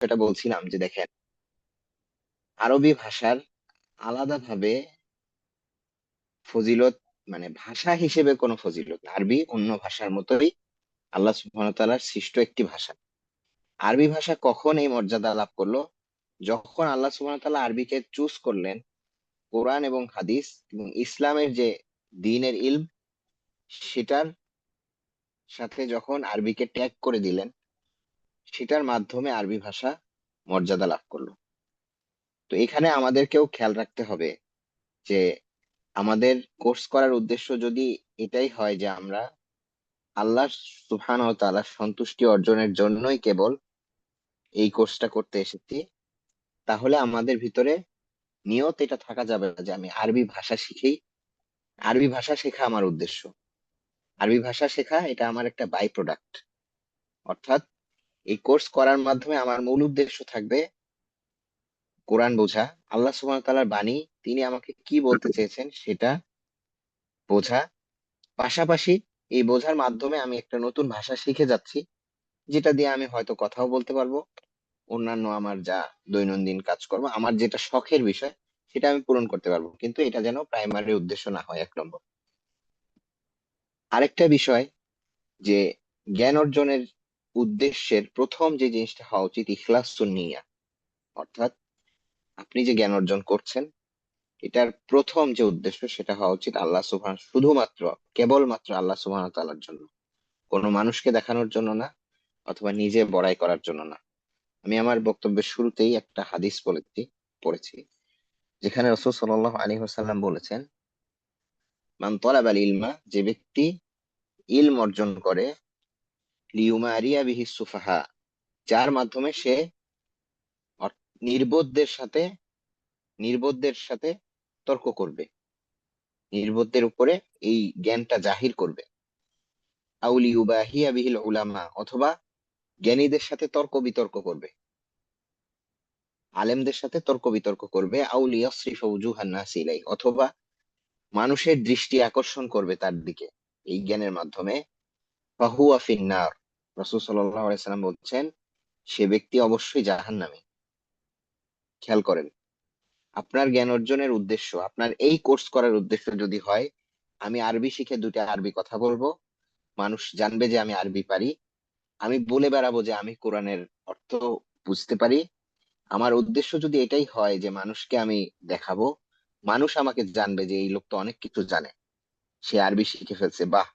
সেটা বলছিলাম যে দেখেন, আরবি ভাষার আলাদাভাবে ফজিলত, মানে ভাষা হিসেবে কোনো ফজিলত না। আরবি অন্য ভাষার মতোই আল্লাহ সুবহানাহু ওয়া তাআলার সৃষ্ট একটি ভাষা। আরবি ভাষা কখন এই মর্যাদা লাভ করলো? যখন আল্লাহ সুবহানাহু ওয়া তাআলা আরবিকে চুজ করলেন, কোরআন এবং হাদিস এবং ইসলামের যে দ্বীনের ইলম, সেটার সাথে যখন আরবিকে ট্যাগ করে দিলেন, সেটার মাধ্যমে আরবি ভাষা মর্যাদা লাভ করলো। তো এখানে আমাদেরকেও খেয়াল রাখতে হবে যে আমাদের কোর্স করার উদ্দেশ্য যদি এটাই হয় যে আমরা আল্লাহ সুবহানাহু ওয়া তাআলার সন্তুষ্টি অর্জনের জন্যই কেবল এই কোর্সটা করতে এসেছি, তাহলে আমাদের ভিতরে নিয়ত এটা থাকা যাবে না যে আমি আরবি ভাষা শিখি, আরবি ভাষা শেখা আমার উদ্দেশ্য। আরবি ভাষা শেখা এটা আমার একটা বাই প্রোডাক্ট। অর্থাৎ এই কোর্স করার মাধ্যমে আমার মূল উদ্দেশ্য থাকবে কোরআন বোঝা, আল্লাহ সুবহানাহু ওয়া তাআলার বাণী, তিনি আমাকে কি বলতে চেয়েছেন সেটা বোঝা। পাশাপাশি এই বোঝার মাধ্যমে আমি একটা নতুন ভাষা শিখে যাচ্ছি, যেটা দিয়ে আমি হয়তো কথাও বলতে পারবো, অন্যান্য আমার যা দৈনন্দিন কাজকর্ম, আমার যেটা শখের বিষয়, সেটা আমি পূরণ করতে পারবো। কিন্তু এটা যেন প্রাইমারি উদ্দেশ্য না হয়, 1 নম্বর। আরেকটা বিষয় যে জ্ঞান অর্জনের উদ্দেশ্যের প্রথম যে জিনিসটা হওয়া উচিত, ইখলাসুন নিয়া। অর্থাৎ আপনি যে জ্ঞান অর্জন করছেন, এটার প্রথম যে উদ্দেশ্য সেটা হওয়া উচিত আল্লাহ শুধুমাত্র, কেবলমাত্র আল্লাহ সুবহানাহু ওয়া তাআলার জন্য, কোনো মানুষকে দেখানোর জন্য না, অথবা নিজে বড়াই করার জন্য না। আমি আমার বক্তব্যের শুরুতেই একটা হাদিস পড়েছি, যেখানে রাসূল সাল্লাল্লাহু আলাইহি ওয়াসাল্লাম বলেছেন, মান তালাবাল ইলমা, যে ব্যক্তি ইলম অর্জন করে, লিউমারিয়া বিহি সুফাহা, যার মাধ্যমে সে নির্বোধদের সাথে নির্বোধদের সাথে তর্ক করবে, নির্বোধদের উপরে এই জ্ঞানটা জাহির করবে। আউলি ইউবাহিয়া বিহিল উলামা, অথবা জ্ঞানীদের সাথে তর্ক বিতর্ক করবে, আলেমদের সাথে তর্ক বিতর্ক করবে। আউলি ইয়াসরিফা উজুহান নাস ইলাই, অথবা মানুষের দৃষ্টি আকর্ষণ করবে তার দিকে এই জ্ঞানের মাধ্যমে। ফাহুয়া ফিন্নার, রাসূল সাল্লাল্লাহু আলাইহি সাল্লাম বলছেন, সে ব্যক্তি অবশ্যই জাহান্নামী। খেয়াল করেন, আপনার জ্ঞান অর্জনের উদ্দেশ্য, আপনার এই কোর্স করার উদ্দেশ্য যদি হয় আমি আরবি শিখে 2টা আরবি কথা বলবো, মানুষ জানবে যে আমি আরবি পারি, আমি বলে বেড়াবো যে আমি কোরআনের অর্থ বুঝতে পারি, আমার উদ্দেশ্য যদি এটাই হয় যে মানুষকে আমি দেখাবো, মানুষ আমাকে জানবে যে এই লোক তো অনেক কিছু জানে, সে আরবি শিখে ফেলছে, বাহ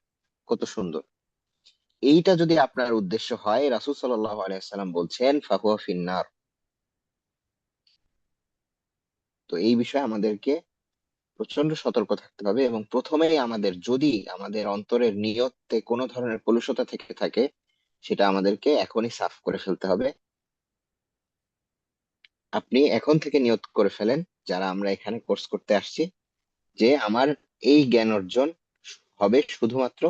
কত সুন্দর, এইটা যদি আপনার উদ্দেশ্য হয়, রাসূল সাল্লাল্লাহু আলাইহি সাল্লাম বলছেন ফাহুয়া ফিন্নার। তো এই বিষয়ে আমাদেরকে প্রচন্ড সতর্ক থাকতে হবে, এবং প্রথমেই আমাদের যদি আমাদের অন্তরের নিয়তে কোনো ধরনের কলুষতা থেকে থাকে, সেটা আমাদেরকে এখনই সাফ করে ফেলতে হবে। আপনি এখন থেকে নিয়ত করে ফেলেন, যারা আমরা এখানে কোর্স করতে আসছি, যে আমার এই জ্ঞান অর্জন হবে শুধুমাত্র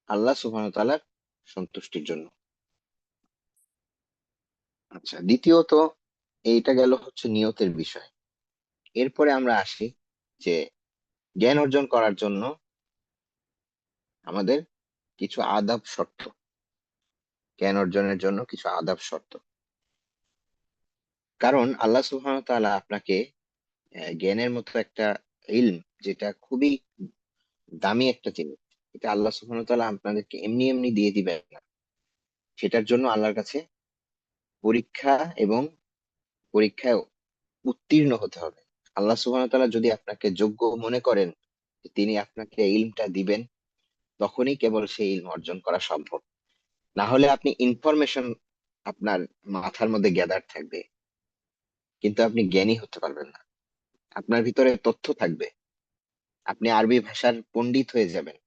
আল্লাহ সুবহানাহু ওয়া তাআলার সন্তুষ্টির জন্য। আচ্ছা, দ্বিতীয়ত, এইটা গেল হচ্ছে নিয়তের বিষয়। এরপরে আমরা আসি যে জ্ঞান অর্জন করার জন্য আমাদের কিছু আদাব শর্ত, জ্ঞান অর্জনের জন্য কিছু আদাব শর্ত। কারণ আল্লাহ সুবহানাহু ওয়া তাআলা আপনাকে জ্ঞানের মতো একটা ইলম, যেটা খুবই দামি একটা জিনিস, এটা আল্লাহ সুবহানাহু ওয়া তাআলা আপনাদেরকে এমনি এমনি দিয়ে দিবেন না। সেটার জন্য আল্লাহর কাছে পরীক্ষা এবং পরীক্ষায় উত্তীর্ণ হতে হবে। আল্লাহ সুবহানাহু ওয়া তাআলা যদি আপনাকে যোগ্য মনে করেন যে তিনি আপনাকে ইলমটা দিবেন, তখনই কেবল সেই ইলম অর্জন করা সম্ভব। না হলে আপনি ইনফরমেশন আপনার মাথার মধ্যে গ্যাদার থাকবে, কিন্তু আপনি জ্ঞানী হতে পারবেন না। আপনার ভিতরে তথ্য থাকবে, আপনি আরবি ভাষার পণ্ডিত হয়ে যাবেন,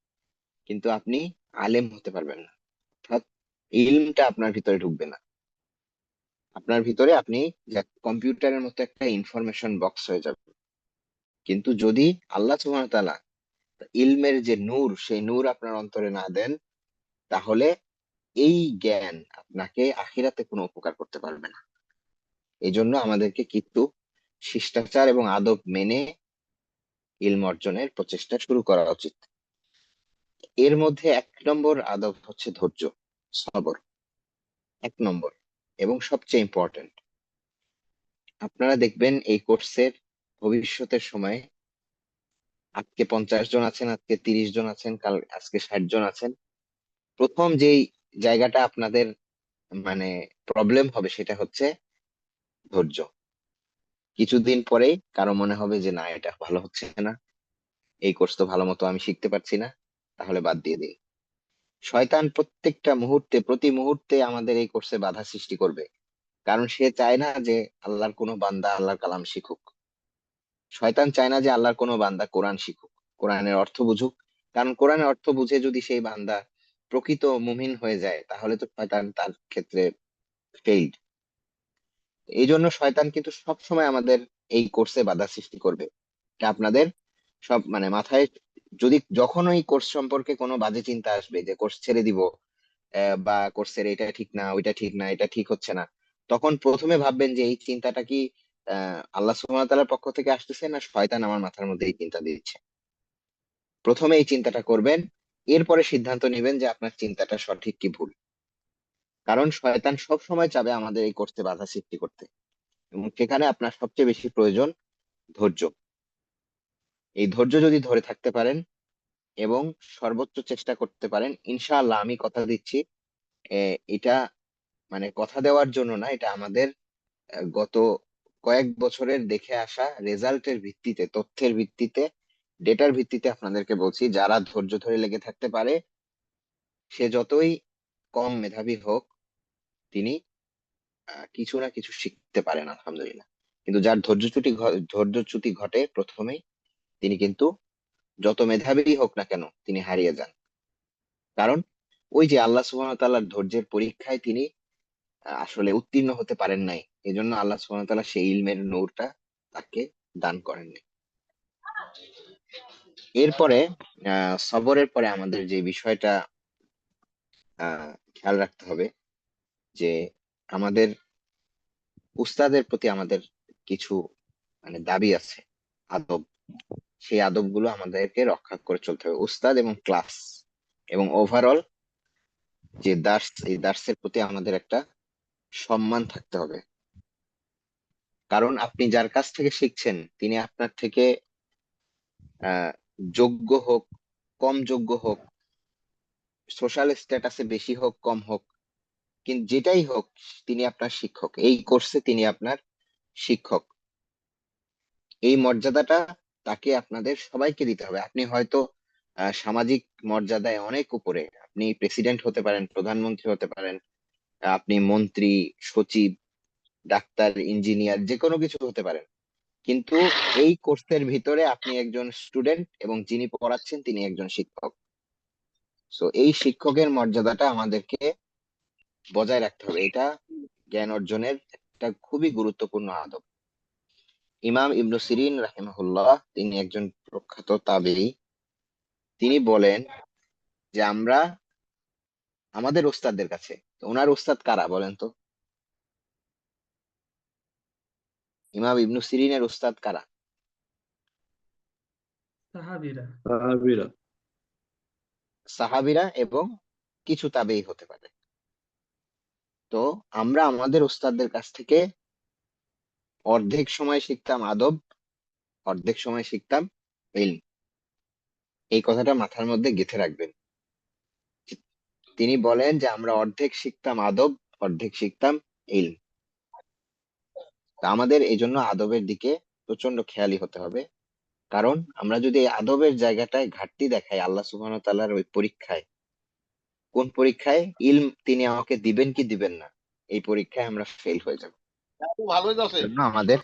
কিন্তু আপনি আলেম হতে পারবেন না। অর্থাৎ ইলমটা আপনার ভিতরে ঢুকবে না। আপনার ভিতরে আপনি কম্পিউটারের মতো একটা ইনফরমেশন বক্স হয়ে যাবে। কিন্তু যদি আল্লাহ সুবহানাহু ওয়া তাআলা ইলমের যে নূর, সেই নূর আপনার অন্তরে না দেন, তাহলে এই জ্ঞান আপনাকে আখিরাতে কোনো উপকার করতে পারবে না। এই জন্য আমাদেরকে কিন্তু শিষ্টাচার এবং আদব মেনে ইলম অর্জনের প্রচেষ্টা শুরু করা উচিত। এর মধ্যে 1 নম্বর আদব হচ্ছে ধৈর্য, সবর। 1 নম্বর, এবং সবচেয়ে ইম্পর্টেন্ট, আপনারা দেখবেন এই কোর্সের ভবিষ্যতের সময় আজকে 50 জন আছেন, আজকে 30 জন আছেন, কাল আজকে 60 জন আছেন, প্রথম যেই জায়গাটা আপনাদের মানে প্রবলেম হবে সেটা হচ্ছে ধৈর্য। কিছুদিন পরেই কারো মনে হবে যে না, এটা ভালো হচ্ছে না, এই কোর্স তো ভালো মতো আমি শিখতে পারছি না, তাহলে বাদ দিয়ে দিই। শয়তান প্রত্যেকটা মুহূর্তে, প্রতি মুহূর্তে আমাদের এই কোর্সে বাধা সৃষ্টি করবে, কারণ সে চায় না যে আল্লাহর কোনো বান্দা আল্লাহর কালাম শিখুক। শয়তান চায় না যে আল্লাহর কোনো বান্দা কোরআন শিখুক, কোরআনের অর্থ বুঝুক। কারণ কোরআনের অর্থ বুঝে যদি সেই বান্দা প্রকৃত মুমিন হয়ে যায়, তাহলে তো শয়তান তার ক্ষেত্রে ফেইল্ড। এই জন্য শয়তান কিন্তু সব সময় আমাদের এই কোর্সে বাধা সৃষ্টি করবে। এটা আপনাদের সব মাথায়, যদি যখন ওই কোর্স সম্পর্কে কোনো বাজে চিন্তা আসবে যে কোর্স ছেড়ে দিব, বা কোর্সের এটা ঠিক না, ওইটা ঠিক না, এটা ঠিক হচ্ছে না, তখন প্রথমে ভাববেন যে এই চিন্তাটা কি আল্লাহ সুবহানাহু ওয়া তাআলার পক্ষ থেকে আসতেছে, না শয়তান আমার মাথার মধ্যে এই চিন্তা দিচ্ছে। প্রথমে এই চিন্তাটা করবেন, এরপরে সিদ্ধান্ত নেবেন যে আপনার চিন্তাটা সঠিক কি ভুল। কারণ শয়তান সব সময় চাবে আমাদের এই কোর্সে বাধা সৃষ্টি করতে, এবং সেখানে আপনার সবচেয়ে বেশি প্রয়োজন ধৈর্য। এই ধৈর্য যদি ধরে থাকতে পারেন এবং সর্বোচ্চ চেষ্টা করতে পারেন, ইনশাআল্লাহ আমি কথা দিচ্ছি, এটা কথা দেওয়ার জন্য না, এটা আমাদের গত কয়েক বছরের দেখে আসা রেজাল্টের ভিত্তিতে, তথ্যের ভিত্তিতে, ডেটার ভিত্তিতে আপনাদেরকে বলছি, যারা ধৈর্য ধরে লেগে থাকতে পারে, সে যতই কম মেধাবী হোক, তিনি কিছু না কিছু শিখতে পারেন আলহামদুলিল্লাহ। কিন্তু যার ধৈর্যচ্যুতি ঘটে প্রথমেই, তিনি কিন্তু যত মেধাবী হোক না কেন তিনি হারিয়ে যান। কারণ ওই যে আল্লাহ সুবহানাহু ওয়া তাআলার ধৈর্যের পরীক্ষায় তিনি আসলে উত্তীর্ণ হতে পারেন নাই, এজন্য আল্লাহ সুবহানাহু ওয়া তাআলা সেই ইলমের নূরটা তাকে দান করেননি। এরপরে সবরের পরে আমাদের যে বিষয়টা খেয়াল রাখতে হবে, যে আমাদের উস্তাদের প্রতি আমাদের কিছু দাবি আছে, আদব। সেই আদবগুলো আমাদেরকে রক্ষা করে চলতে হবে, উস্তাদ এবং ক্লাস এবং ওভারঅল যে দার্স, এই দার্সের প্রতি আমাদের একটা সম্মান থাকতে হবে। কারণ আপনি যার কাছ থেকে শিখছেন, তিনি আপনার থেকে আহ যোগ্য হোক, কম যোগ্য হোক, সোশ্যাল স্ট্যাটাসে বেশি হোক কম হোক, কিন্তু যেটাই হোক, তিনি আপনার শিক্ষক, এই কোর্সে তিনি আপনার শিক্ষক। এই মর্যাদাটা তাকে আপনাদের সবাইকে দিতে হবে। আপনি হয়তো সামাজিক মর্যাদায় অনেক উপরে, আপনি প্রেসিডেন্ট হতে পারেন, প্রধানমন্ত্রী হতে পারেন, আপনি মন্ত্রী, সচিব, ডাক্তার, ইঞ্জিনিয়ার, যে কোনো কিছু হতে পারেন, কিন্তু এই কোর্সের ভিতরে আপনি একজন স্টুডেন্ট এবং যিনি পড়াচ্ছেন তিনি একজন শিক্ষক। তো এই শিক্ষকের মর্যাদাটা আমাদেরকে বজায় রাখতে হবে, এটা জ্ঞান অর্জনের একটা খুবই গুরুত্বপূর্ণ আদব। ইমাম ইবনু সিরিন রাহিমাহুল্লাহ, তিনি একজন প্রখ্যাত তাবেঈ। তিনি বলেন যে আমরা আমাদের ওস্তাদদের কাছে, তো ওনার ওস্তাদ কারা বলেন তো? ইমাম ইবনু সিরিনের ওস্তাদ কারা? সাহাবীরা। সাহাবীরা। সাহাবীরা এবং কিছু তাবেঈ হতে পারে। তো আমরা আমাদের ওস্তাদদের কাছ থেকে অর্ধেক সময় শিখতাম আদব, অর্ধেক সময় শিখতাম ইলম। এই কথাটা মাথার মধ্যে গেঁথে রাখবেন। তিনি বলেন যে আমরা অর্ধেক শিখতাম আদব, অর্ধেক শিখতাম ইলম। তা আমাদের এই জন্য আদবের দিকে প্রচন্ড খেয়ালি হতে হবে। কারণ আমরা যদি এই আদবের জায়গাটায় ঘাটতি দেখাই, আল্লাহ সুবহানাহু ওয়া তাআলার ওই পরীক্ষায়, কোন পরীক্ষায়, ইলম তিনি আমাকে দিবেন কি দিবেন না, এই পরীক্ষায় আমরা ফেল হয়ে যাব। ভালোই আছে। জন্য আমাদের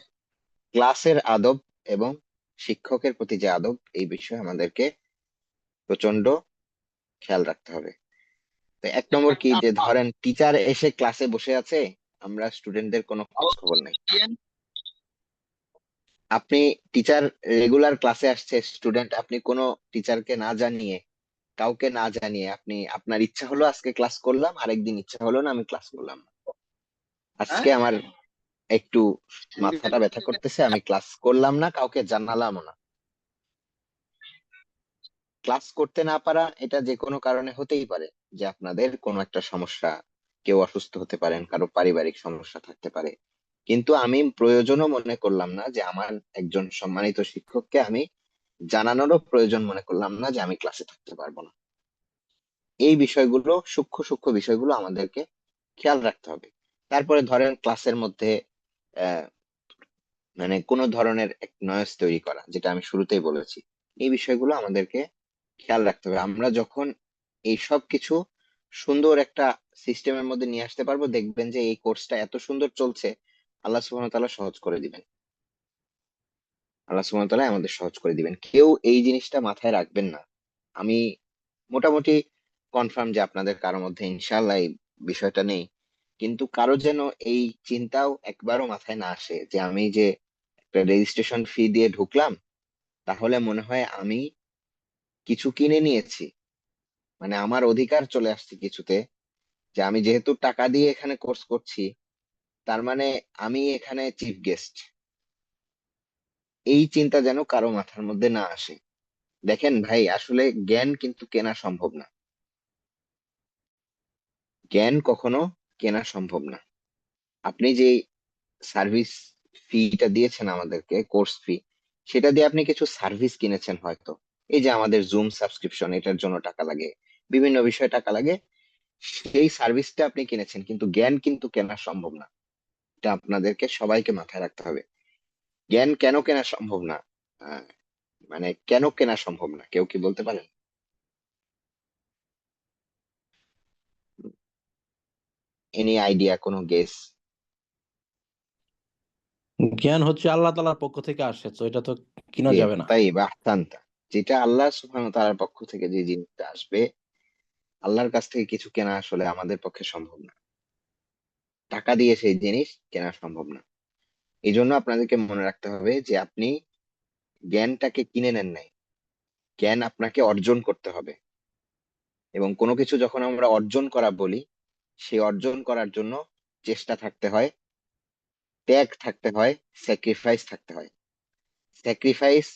ক্লাসের আদব এবং শিক্ষকের প্রতি যে আদব, এই বিষয়ে আমাদেরকে প্রচন্ড খেয়াল রাখতে হবে। তো এক নম্বর কি, যে ধরেন টিচার এসে ক্লাসে বসে আছে, আমরা স্টুডেন্টদের কোনো খোঁজ খবর নাই। আপনি টিচার রেগুলার ক্লাসে আসছে, স্টুডেন্ট আপনি কোনো টিচারকে না জানিয়ে, কাউকে না জানিয়ে, আপনি আপনার ইচ্ছা হলো আজকে ক্লাস করলাম, আরেকদিন ইচ্ছা হলো না, আমি ক্লাস করলাম না। আজকে আমার একটু মাথাটা ব্যথা করতেছে, আমি ক্লাস করলাম না, কাউকে জানালামও না। ক্লাস করতে না পারা এটা যে কোনো কারণে হতেই পারে, যে আপনাদের কোনো একটা সমস্যা কেউ অসুস্থ হতে পারেন, কারো পারিবারিক সমস্যা থাকতে পারে, কিন্তু আমি প্রয়োজনও মনে করলাম না যে আমার একজন সম্মানিত শিক্ষককে আমি জানানোরও প্রয়োজন মনে করলাম না যে আমি ক্লাসে থাকতে পারবো না। এই বিষয়গুলো, সূক্ষ্ম সূক্ষ্ম বিষয়গুলো আমাদেরকে খেয়াল রাখতে হবে। তারপরে ধরেন ক্লাসের মধ্যে আহ মানে কোন ধরনের এক নয়েজ তৈরি করা, যেটা আমি শুরুতেই বলেছি, এই বিষয়গুলো আমাদেরকে খেয়াল রাখতে হবে। আমরা যখন এই সব কিছু সুন্দর একটা সিস্টেমের মধ্যে নিয়ে আসতে পারবো, দেখবেন যে এই কোর্সটা এত সুন্দর চলছে, আল্লাহ সুবহানাহু ওয়া তাআলা সহজ করে দিবেন। আল্লাহ সুবহানাহু ওয়া তাআলা আমাদের সহজ করে দিবেন। কেউ এই জিনিসটা মাথায় রাখবেন না। আমি মোটামুটি কনফার্ম যে আপনাদের কারোর মধ্যে ইনশাআল্লাহ এই বিষয়টা নেই, কিন্তু কারো যেন এই চিন্তাও একবারও মাথায় না আসে যে আমি যে একটা রেজিস্ট্রেশন ফি দিয়ে ঢুকলাম, তাহলে মনে হয় আমি কিছু কিনে নিয়েছি, মানে আমার অধিকার চলে আসছে কিছুতে, যে আমি যেহেতু টাকা দিয়ে এখানে কোর্স করছি, তার মানে আমি এখানে চিফ গেস্ট। এই চিন্তা যেন কারো মাথার মধ্যে না আসে। দেখেন ভাই, আসলে জ্ঞান কিন্তু কেনা সম্ভব না। জ্ঞান কখনো কেনা সম্ভব না। আপনি যে সার্ভিস ফিটা দিয়েছেন আমাদেরকে, কোর্স ফি, সেটা দিয়ে আপনি কিছু সার্ভিস কিনেছেন হয়তো। এই যে আমাদের জুম সাবস্ক্রিপশন, এটার জন্য টাকা লাগে, বিভিন্ন বিষয়ে টাকা লাগে, সেই সার্ভিসটা আপনি কিনেছেন, কিন্তু জ্ঞান কিন্তু কেনা সম্ভব না। এটা আপনাদেরকে সবাইকে মাথায় রাখতে হবে। জ্ঞান কেন কেনা সম্ভব না? আহ, মানে কেন কেনা সম্ভব না, কেউ কি বলতে পারেন? এনি আইডিয়া, কোনো গেস? জ্ঞান হচ্ছে আল্লাহ তাআলার পক্ষ থেকে আসে, তো এটা তো কিনা জি, যাবে না। তাই বাহতান্তা, যেটা আল্লাহ সুবহানাহু ওয়া তাআলার পক্ষ থেকে যে জিনিসটা আসবে, আল্লাহর কাছ থেকে কিছু কেনা আসলে আমাদের পক্ষে সম্ভব না। টাকা দিয়ে সেই জিনিস কেনা সম্ভব না। এই জন্য আপনাদেরকে মনে রাখতে হবে যে আপনি জ্ঞানটাকে কিনে নেন নাই, জ্ঞান আপনাকে অর্জন করতে হবে। এবং কোনো কিছু যখন আমরা অর্জন করা বলি, সেই অর্জন করার জন্য চেষ্টা থাকতে হয়, ত্যাগ থাকতে হয়, স্যাক্রিফাইস থাকতে হয়। স্যাক্রিফাইস,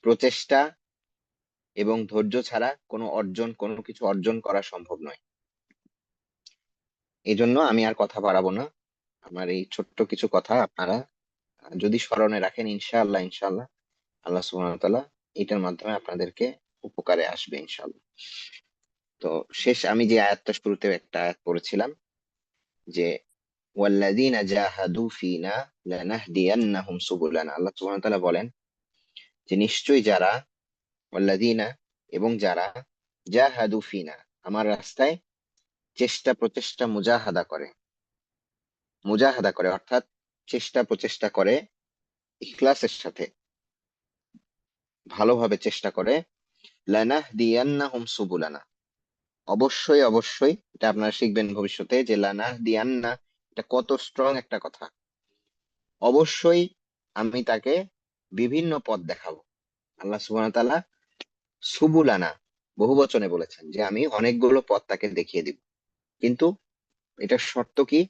প্রচেষ্টা এবং ধৈর্য ছাড়া কোনো কিছু অর্জন করা সম্ভব নয়। এই জন্য আমি আর কথা বাড়াবো না। আমার এই ছোট্ট কিছু কথা আপনারা যদি স্মরণে রাখেন, ইনশাআল্লাহ ইনশাআল্লাহ আল্লাহ সুবহানাহু ওয়া তাআলা এটার মাধ্যমে আপনাদেরকে উপকারে আসবে ইনশাআল্লাহ। তো শেষ, আমি যে আয়াতটা শুরুতে একটা আয়াত পড়েছিলাম, যে ওয়াল্লাযীনা জাহাদু ফিনা লানাহদিয়ান্নাহুম সুবুলানা, আল্লাহ সুবহানাহু ওয়া তাআলা বলেন যে নিশ্চয়ই যারা, ওয়াল্লাযীনা এবং যারা, জাহাদু ফিনা আমার রাস্তায় চেষ্টা প্রচেষ্টা মুজাহাদা করে অর্থাৎ চেষ্টা প্রচেষ্টা করে ইখলাসের সাথে, ভালোভাবে চেষ্টা করে, লানাহদিয়ান্নাহুম সুবুলানা, অবশ্যই অবশ্যই, এটা আপনারা শিখবেন ভবিষ্যতে যে লানাহদিয়ান্না, এটা কত স্ট্রং একটা কথা। অবশ্যই আমি তাকে বিভিন্ন পথ দেখাবো। আল্লাহ সুবহানাহু ওয়া তাআলা সুবুলানা বহু বচনে বলেছেন যে আমি অনেকগুলো পথ তাকে দেখিয়ে দিব, কিন্তু এটার শর্ত কি?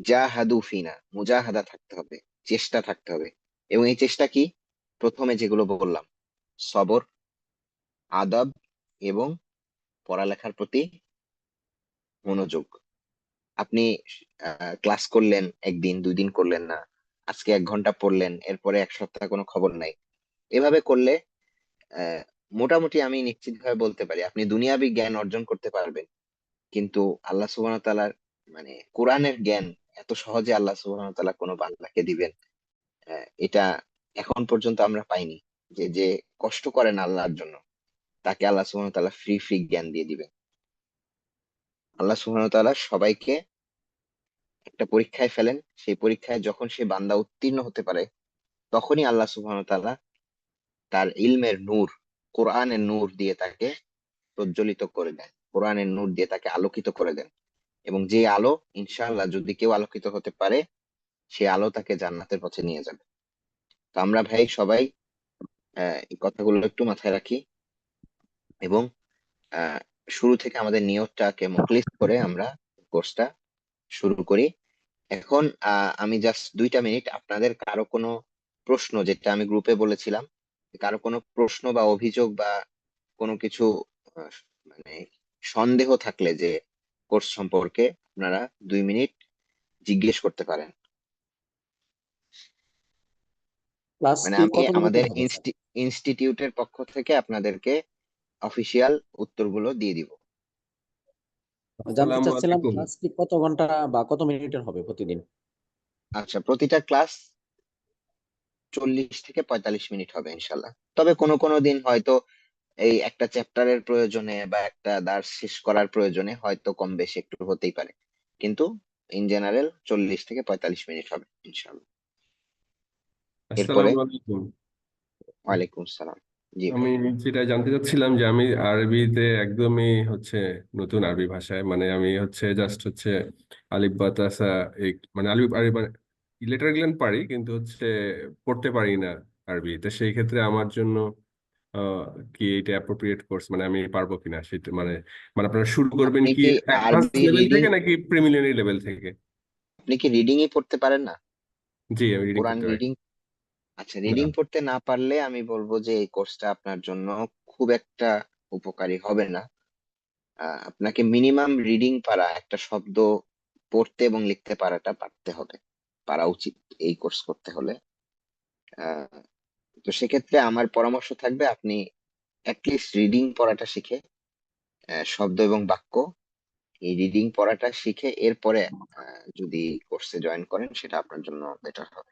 জাহাদু ফিনা, মুজাহাদা থাকতে হবে, চেষ্টা থাকতে হবে। এবং এই চেষ্টা কি? প্রথমে যেগুলো বললাম, সবর, আদব এবং পড়ালেখার প্রতি মনোযোগ। আপনি ক্লাস করলেন, একদিন দুই দিন করলেন না, আজকে 1 ঘন্টা পড়লেন, এরপরে 1 সপ্তাহ কোনো খবর নাই, এভাবে করলে আহ, মোটামুটি আমি নিশ্চিত ভাবে বলতে পারি আপনি দুনিয়াবি জ্ঞান অর্জন করতে পারবেন, কিন্তু আল্লাহ সুবহানাহু ওয়া তাআলার মানে কোরআনের জ্ঞান এত সহজে আল্লাহ সুবহানাহু ওয়া তাআলা কোনো বান্দাকে দিবেন, এটা এখন পর্যন্ত আমরা পাইনি। যে যে কষ্ট করেন আল্লাহর জন্য, তাকে আল্লাহ সুবহানাহু ওয়া তাআলা ফ্রি ফ্রি জ্ঞান দিয়ে দিবেন। আল্লাহ সুবহানাহু ওয়া তাআলা সবাইকে একটা পরীক্ষায় ফেলেন, সেই পরীক্ষায় যখন সে বান্দা উত্তীর্ণ হতে পারে, তখনই আল্লাহ সুবহানাহু ওয়া তাআলা তার ইলমের নূর, কোরআনের নূর দিয়ে তাকে প্রজ্বলিত করে দেন, কোরআনের নূর দিয়ে তাকে আলোকিত করে দেন। এবং যে আলো, ইনশাআল্লাহ যদি কেউ আলোকিত হতে পারে, সেই আলো তাকে জান্নাতের পথে নিয়ে যাবে। তো আমরা ভাই সবাই এই কথাগুলো একটু মাথায় রাখি, এবং আহ, শুরু থেকে আমাদের নিয়তটাকে মুখলিস করে আমরা কোর্সটা শুরু করি। এখন আমি জাস্ট 2টা মিনিট, আপনাদের কারো কোনো প্রশ্ন, যেটা আমি গ্রুপে বলেছিলাম, কারো কোনো প্রশ্ন বা অভিযোগ বা কোনো কিছু আহ, মানে সন্দেহ থাকলে, যে কোর্স সম্পর্কে আপনারা 2 মিনিট জিজ্ঞেস করতে পারেন। ক্লাস মানে কি আমি কত আমাদের মিনিটের হবে স্যার? ইনস্টিটিউটের পক্ষ থেকে আপনাদেরকে অফিসিয়াল উত্তরগুলো দিয়ে দিব। জানতে আসসালামু চাচ্ছিলাম আলাইকুম। ক্লাস কি কত ঘন্টা বা কত মিনিটের হবে প্রতিদিন? আচ্ছা, প্রতিটা ক্লাস 40 থেকে 45 মিনিট হবে ইনশাল্লাহ। তবে কোনো কোনো দিন হয়তো এই একটা চ্যাপ্টারের প্রয়োজনে বা একটা দার্স শেষ করার প্রয়োজনে হয়তো কম বেশি একটু হতেই পারে, কিন্তু ইন জেনারেল 40 থেকে 45 মিনিট হবে ইনশাল্লাহ। এরপরে আসসালামু আলাইকুম। ওয়ালাইকুম সালাম। জি আমি ভাই। যেটা জানতে চাচ্ছিলাম যে আমি আরবিতে একদমই নতুন আরবি ভাষায়, আমি জাস্ট আলিফ বা তাসা, এই আলিফ আরবি লেটার গুলো পারি, কিন্তু পড়তে পারি না আরবি। তো সেই ক্ষেত্রে আমার জন্য আহ, কি এটা অ্যাপ্রোপ্রিয়েট কোর্স, আমি পারবো কিনা সেটা, আপনারা শুরু করবেন আপনি কি কি অ্যাডভান্স আরবি লেভেল রিডিং, থেকে নাকি প্রিলিমিনারি লেভেল থেকে? আপনি কি রিডিংই পড়তে পারেন না? জি, আমি রিডিং কোরআন করতে পারি রিডিং? আচ্ছা, না। রিডিং পড়তে না পারলে আমি বলবো যে এই কোর্সটা আপনার জন্য খুব একটা উপকারী হবে না। আপনাকে মিনিমাম রিডিং পারা, একটা শব্দ পড়তে এবং লিখতে পারতে হবে, পারা উচিত এই কোর্স করতে হলে। আহ, তো সেক্ষেত্রে আমার পরামর্শ থাকবে আপনি অ্যাটলিস্ট রিডিং পড়াটা শিখে, শব্দ এবং বাক্য, এই রিডিং পড়াটা শিখে এরপরে যদি কোর্সে জয়েন করেন সেটা আপনার জন্য বেটার হবে।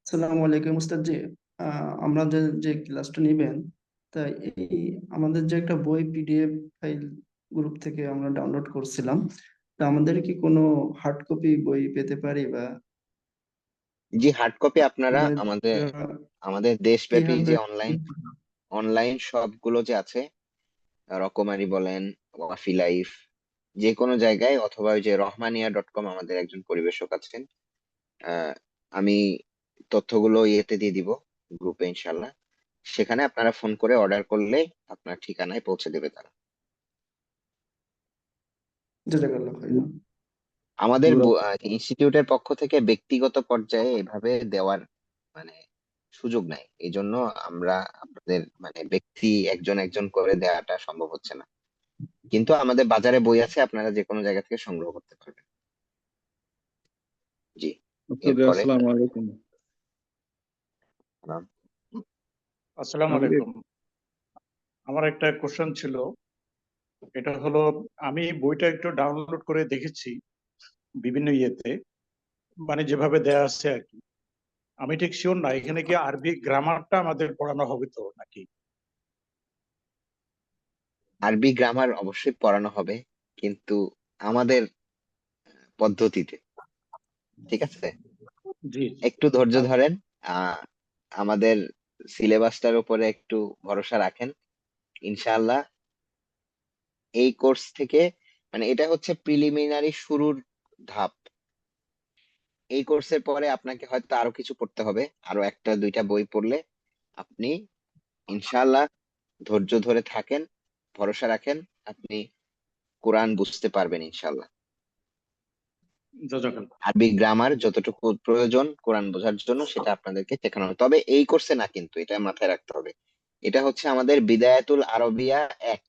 আসসালামু আলাইকুম উস্তাদ জি। আমরা যে যে ক্লাসটা নিবেন, তাই এই আমাদের যে একটা বই পিডিএফ ফাইল গ্রুপ থেকে আমরা ডাউনলোড করছিলাম, তা আমাদের কি কোনো হার্ড কপি বই পেতে পারি, বা জি, হার্ড কপি আপনারা আমাদের আমাদের আহ, আমাদের দেশব্যাপী কিভাবে যে অনলাইন অনলাইন সবগুলো যে আছে, রকমারি বলেন, ওয়াফি লাইফ, যে কোনো জায়গায়, অথবা ওই যে রহমানিয়া.কম, আমাদের একজন পরিবেশক আছেন, আহ, আমি তথ্যগুলো ইয়েতে দিয়ে দিব গ্রুপে ইনশাল্লাহ। সেখানে আপনারা ফোন করে অর্ডার করলে আপনার ঠিকানায় পৌঁছে দেবে তারা। জাজাকাল্লাহ খাইরান। আমাদের আমরা ইনস্টিটিউটের পক্ষ থেকে ব্যক্তিগত পর্যায়ে এভাবে দেওয়ার মানে সুযোগ নাই, এই জন্য আমরা আপনাদের ব্যক্তি একজন একজন করে দেওয়াটা সম্ভব হচ্ছে না, কিন্তু আমাদের বাজারে বই আছে, আপনারা যে কোনো জায়গা থেকে সংগ্রহ করতে পারবেন। জি। এরপরে আসসালামু আলাইকুম। আহ, আসসালামু আমাদের আলাইকুম। আমার একটা কোশ্চেন ছিল, এটা হলো, আমি বইটা একটু ডাউনলোড করে দেখেছি বিভিন্ন ইয়েতে, যেভাবে দেয়া আছে আর কি। আমি ঠিক শিওর না এখানে কি আরবি গ্রামারটা আমাদের পড়ানো হবে তো নাকি? আরবি গ্রামার অবশ্যই পড়ানো হবে, কিন্তু আমাদের পদ্ধতিতে, ঠিক আছে? জি জি। একটু ধৈর্য আচ্ছা ধরেন। আহ আমাদের সিলেবাসটার উপরে একটু ভরসা রাখেন, ইনশাআল্লাহ। এই কোর্স থেকে এটা হচ্ছে প্রিলিমিনারি শুরুর ধাপ। এই কোর্সের পরে আপনাকে হয়তো আরো কিছু পড়তে হবে, আরো একটা দুইটা বই পড়লে আপনি ইনশাআল্লাহ, ধৈর্য ধরে থাকেন, ভরসা রাখেন, আপনি কোরআন বুঝতে পারবেন ইনশাআল্লাহ। জাজাকাল্লাহ। আরবি গ্রামার যতটুকু প্রয়োজন কোরআন বোঝার জন্য সেটা আপনাদেরকে শেখানো হবে, তবে এই কোর্সে না, কিন্তু এটা মাথায় রাখতে হবে। এটা হচ্ছে আমাদের বিদায়াতুল আরবিয়া এক,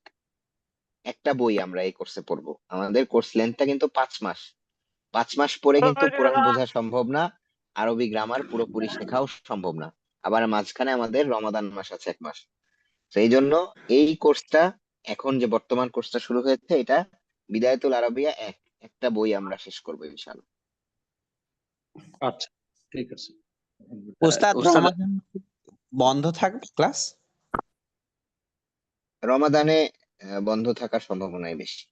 একটা বই আমরা এই কোর্সে পড়বো। আমাদের কোর্স লেন্থটা কিন্তু 5 মাস। 5 মাস পরে কিন্তু কোরআন বোঝা সম্ভব না, আরবি গ্রামার পুরোপুরি শেখাও সম্ভব না। আবার মাঝখানে আমাদের রমাদান মাস আছে 1 মাস। তো এই জন্য এই কোর্সটা, এখন যে বর্তমান কোর্সটা শুরু হয়েছে, এটা বিদায়াতুল আরবিয়া এক, একটা বই আমরা শেষ করবো ইনশাআল্লাহ। আচ্ছা, ঠিক আছে। উস্তাদ উস্তাদ, রমাদান বন্ধ থাকবে ক্লাস? রমাদানে বন্ধ থাকার সম্ভাবনাই বেশি।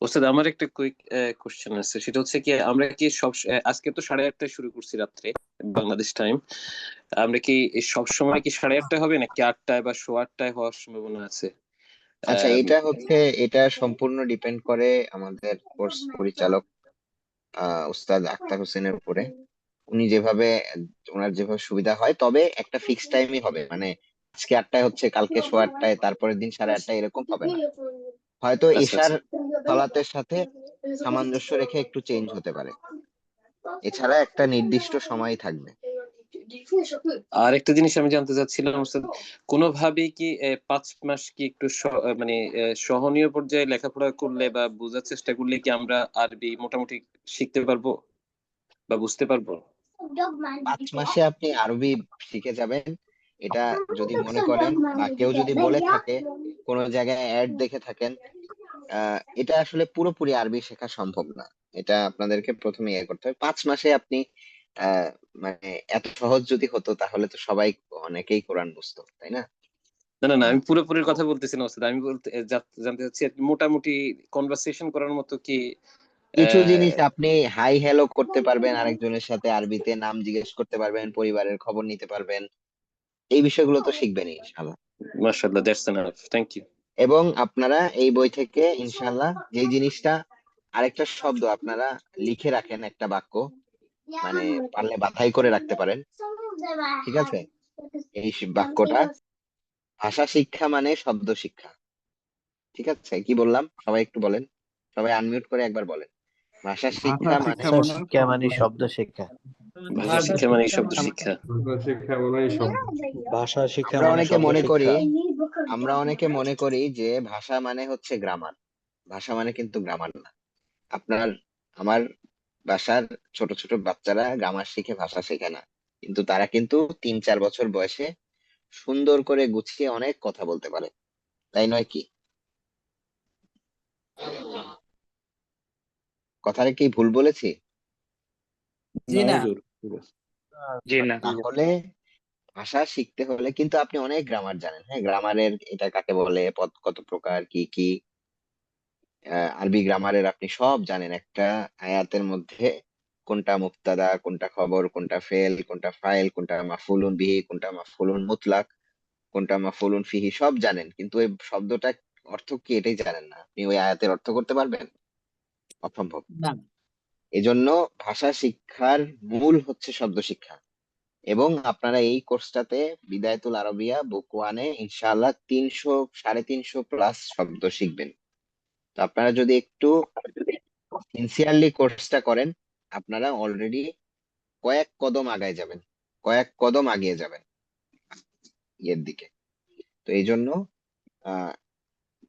উস্তাদ আমার একটা কুইক কোশ্চেন আছে, সেটা হচ্ছে কি আমরা কি আজকে তো 8:30টায় শুরু করছি রাত্রে বাংলাদেশ টাইম, আমরা কি সব সময় কি 8:30টায় হবে নাকি 8টায় বা 8:15টায় হওয়ার সম্ভাবনা আছে? আচ্ছা, আহ, এটা সম্পূর্ণ ডিপেন্ড করে আমাদের কোর্স পরিচালক উস্তাদ আক্তার হোসেনের উপরে। উনি যেভাবে, ওনার যেভাবে সুবিধা হয়, তবে একটা ফিক্স টাইমই হবে, আজকে 8টায় হচ্ছে, কালকে 8:15টায়, তারপরের দিন 8:30টায়, এরকম হবে না। হয়তো আচ্ছা এশার আচ্ছা সালাতের সাথে সামঞ্জস্য রেখে একটু চেঞ্জ হতে পারে, এছাড়া একটা নির্দিষ্ট সময় থাকবে। আর একটা জিনিস আমি জানতে চাচ্ছিলাম ওস্তাদ, কোনোভাবে কি 5 মাস কি একটু মানে সহনীয় পর্যায়ে লেখাপড়া করলে বা বোঝার চেষ্টা করলে কি আমরা আরবি মোটামুটি শিখতে পারবো বা বুঝতে পারবো? 5 মাসে আপনি আরবি শিখে যাবেন, এটা যদি মনে করেন বা কেউ যদি বলে থাকে, কোনো জায়গায় অ্যাড দেখে থাকেন, এটা আসলে পুরোপুরি আরবি শেখা সম্ভব না। এটা আপনাদেরকে প্রথমে ইয়ে করতে হবে। 5 মাসে আপনি আহ মানে এত সহজ যদি হতো তাহলে তো সবাই অনেকেই কোরআন বুঝতো, তাই না? না না না, আমি পুরোপুরির কথা বলতেছি না ওস্তাদ, আমি বলতে জানতে চাচ্ছি আর কি, মোটামুটি কনভারসেশন করার মতো কি কিছু আহ জিনিস আপনি হাই হ্যালো করতে পারবেন, আরেকজনের সাথে আরবিতে নাম জিজ্ঞেস করতে পারবেন, পরিবারের খবর নিতে পারবেন, এই বিষয়গুলো তো শিখবেনই ইনশাল্লাহ। মাশাআল্লাহ, দ্যাটস এনাফ, থ্যাংক ইউ। এবং আপনারা এই বই থেকে ইনশাল্লাহ যে জিনিসটা, আরেকটা শব্দ আপনারা লিখে রাখেন, একটা বাক্য, মানে পারলে বাছাই করে রাখতে পারেন, ঠিক আছে? এই বাক্যটা, ভাষা শিক্ষা মানে শব্দ শিক্ষা। ঠিক আছে, কি বললাম সবাই একটু বলেন, সবাই আনমিউট করে একবার বলেন, ভাষা শিক্ষা মানে ভাষা শিক্ষা মানে শব্দ শিক্ষা। ভাষা শিক্ষা মানে শব্দ শিক্ষা। ভাষা শিক্ষা মনে হয় সব। ভাষা শিক্ষা আমরা মানে অনেকে শব্দ মনে করি, শিক্ষা। আমরা অনেকে মনে করি যে ভাষা মানে হচ্ছে গ্রামার। ভাষা মানে কিন্তু গ্রামার না। আপনার, আমার বাসার ছোট ছোট বাচ্চারা গ্রামার শিখে ভাষা শেখে না, কিন্তু তারা কিন্তু 3-4 বছর বয়সে সুন্দর করে গুছিয়ে অনেক কথা বলতে পারে, তাই নয় কি? কথাটা কি ভুল বলেছি? জি না। জি না। তাহলে ভাষা শিখতে হলে কিন্তু আপনি অনেক গ্রামার জানেন, হ্যাঁ, গ্রামারের এটা কাকে বলে, পদ কত প্রকার, কি কি, আরবি গ্রামারের আপনি সব জানেন। একটা আয়াতের মধ্যে কোনটা মুবতাদা, কোনটা খবর, কোনটা ফেল, কোনটা ফাইল, কোনটা মাফউলুন বিহি, কোনটা মাফউলুন মুতলাক, কোনটা মাফউলুন ফিহি, সব জানেন, কিন্তু ওই শব্দটা অর্থ কি এটাই জানেন না। আপনি ওই আয়াতের অর্থ করতে পারবেন? অসম্ভব। না। এজন্য ভাষা শিক্ষার মূল হচ্ছে শব্দ শিক্ষা। এবং আপনারা এই কোর্সটাতে বিদায়াতুল আরবিয়া বুক ওয়ানে ইনশাআল্লাহ 300-350 প্লাস শব্দ শিখবেন। তো আপনারা যদি একটু সিনসিয়ারলি কোর্সটা করেন, আপনারা অলরেডি কয়েক কদম আগায় যাবেন, কয়েক কদম আগিয়ে যাবেন ইয়ের দিকে। তো এই জন্য আহ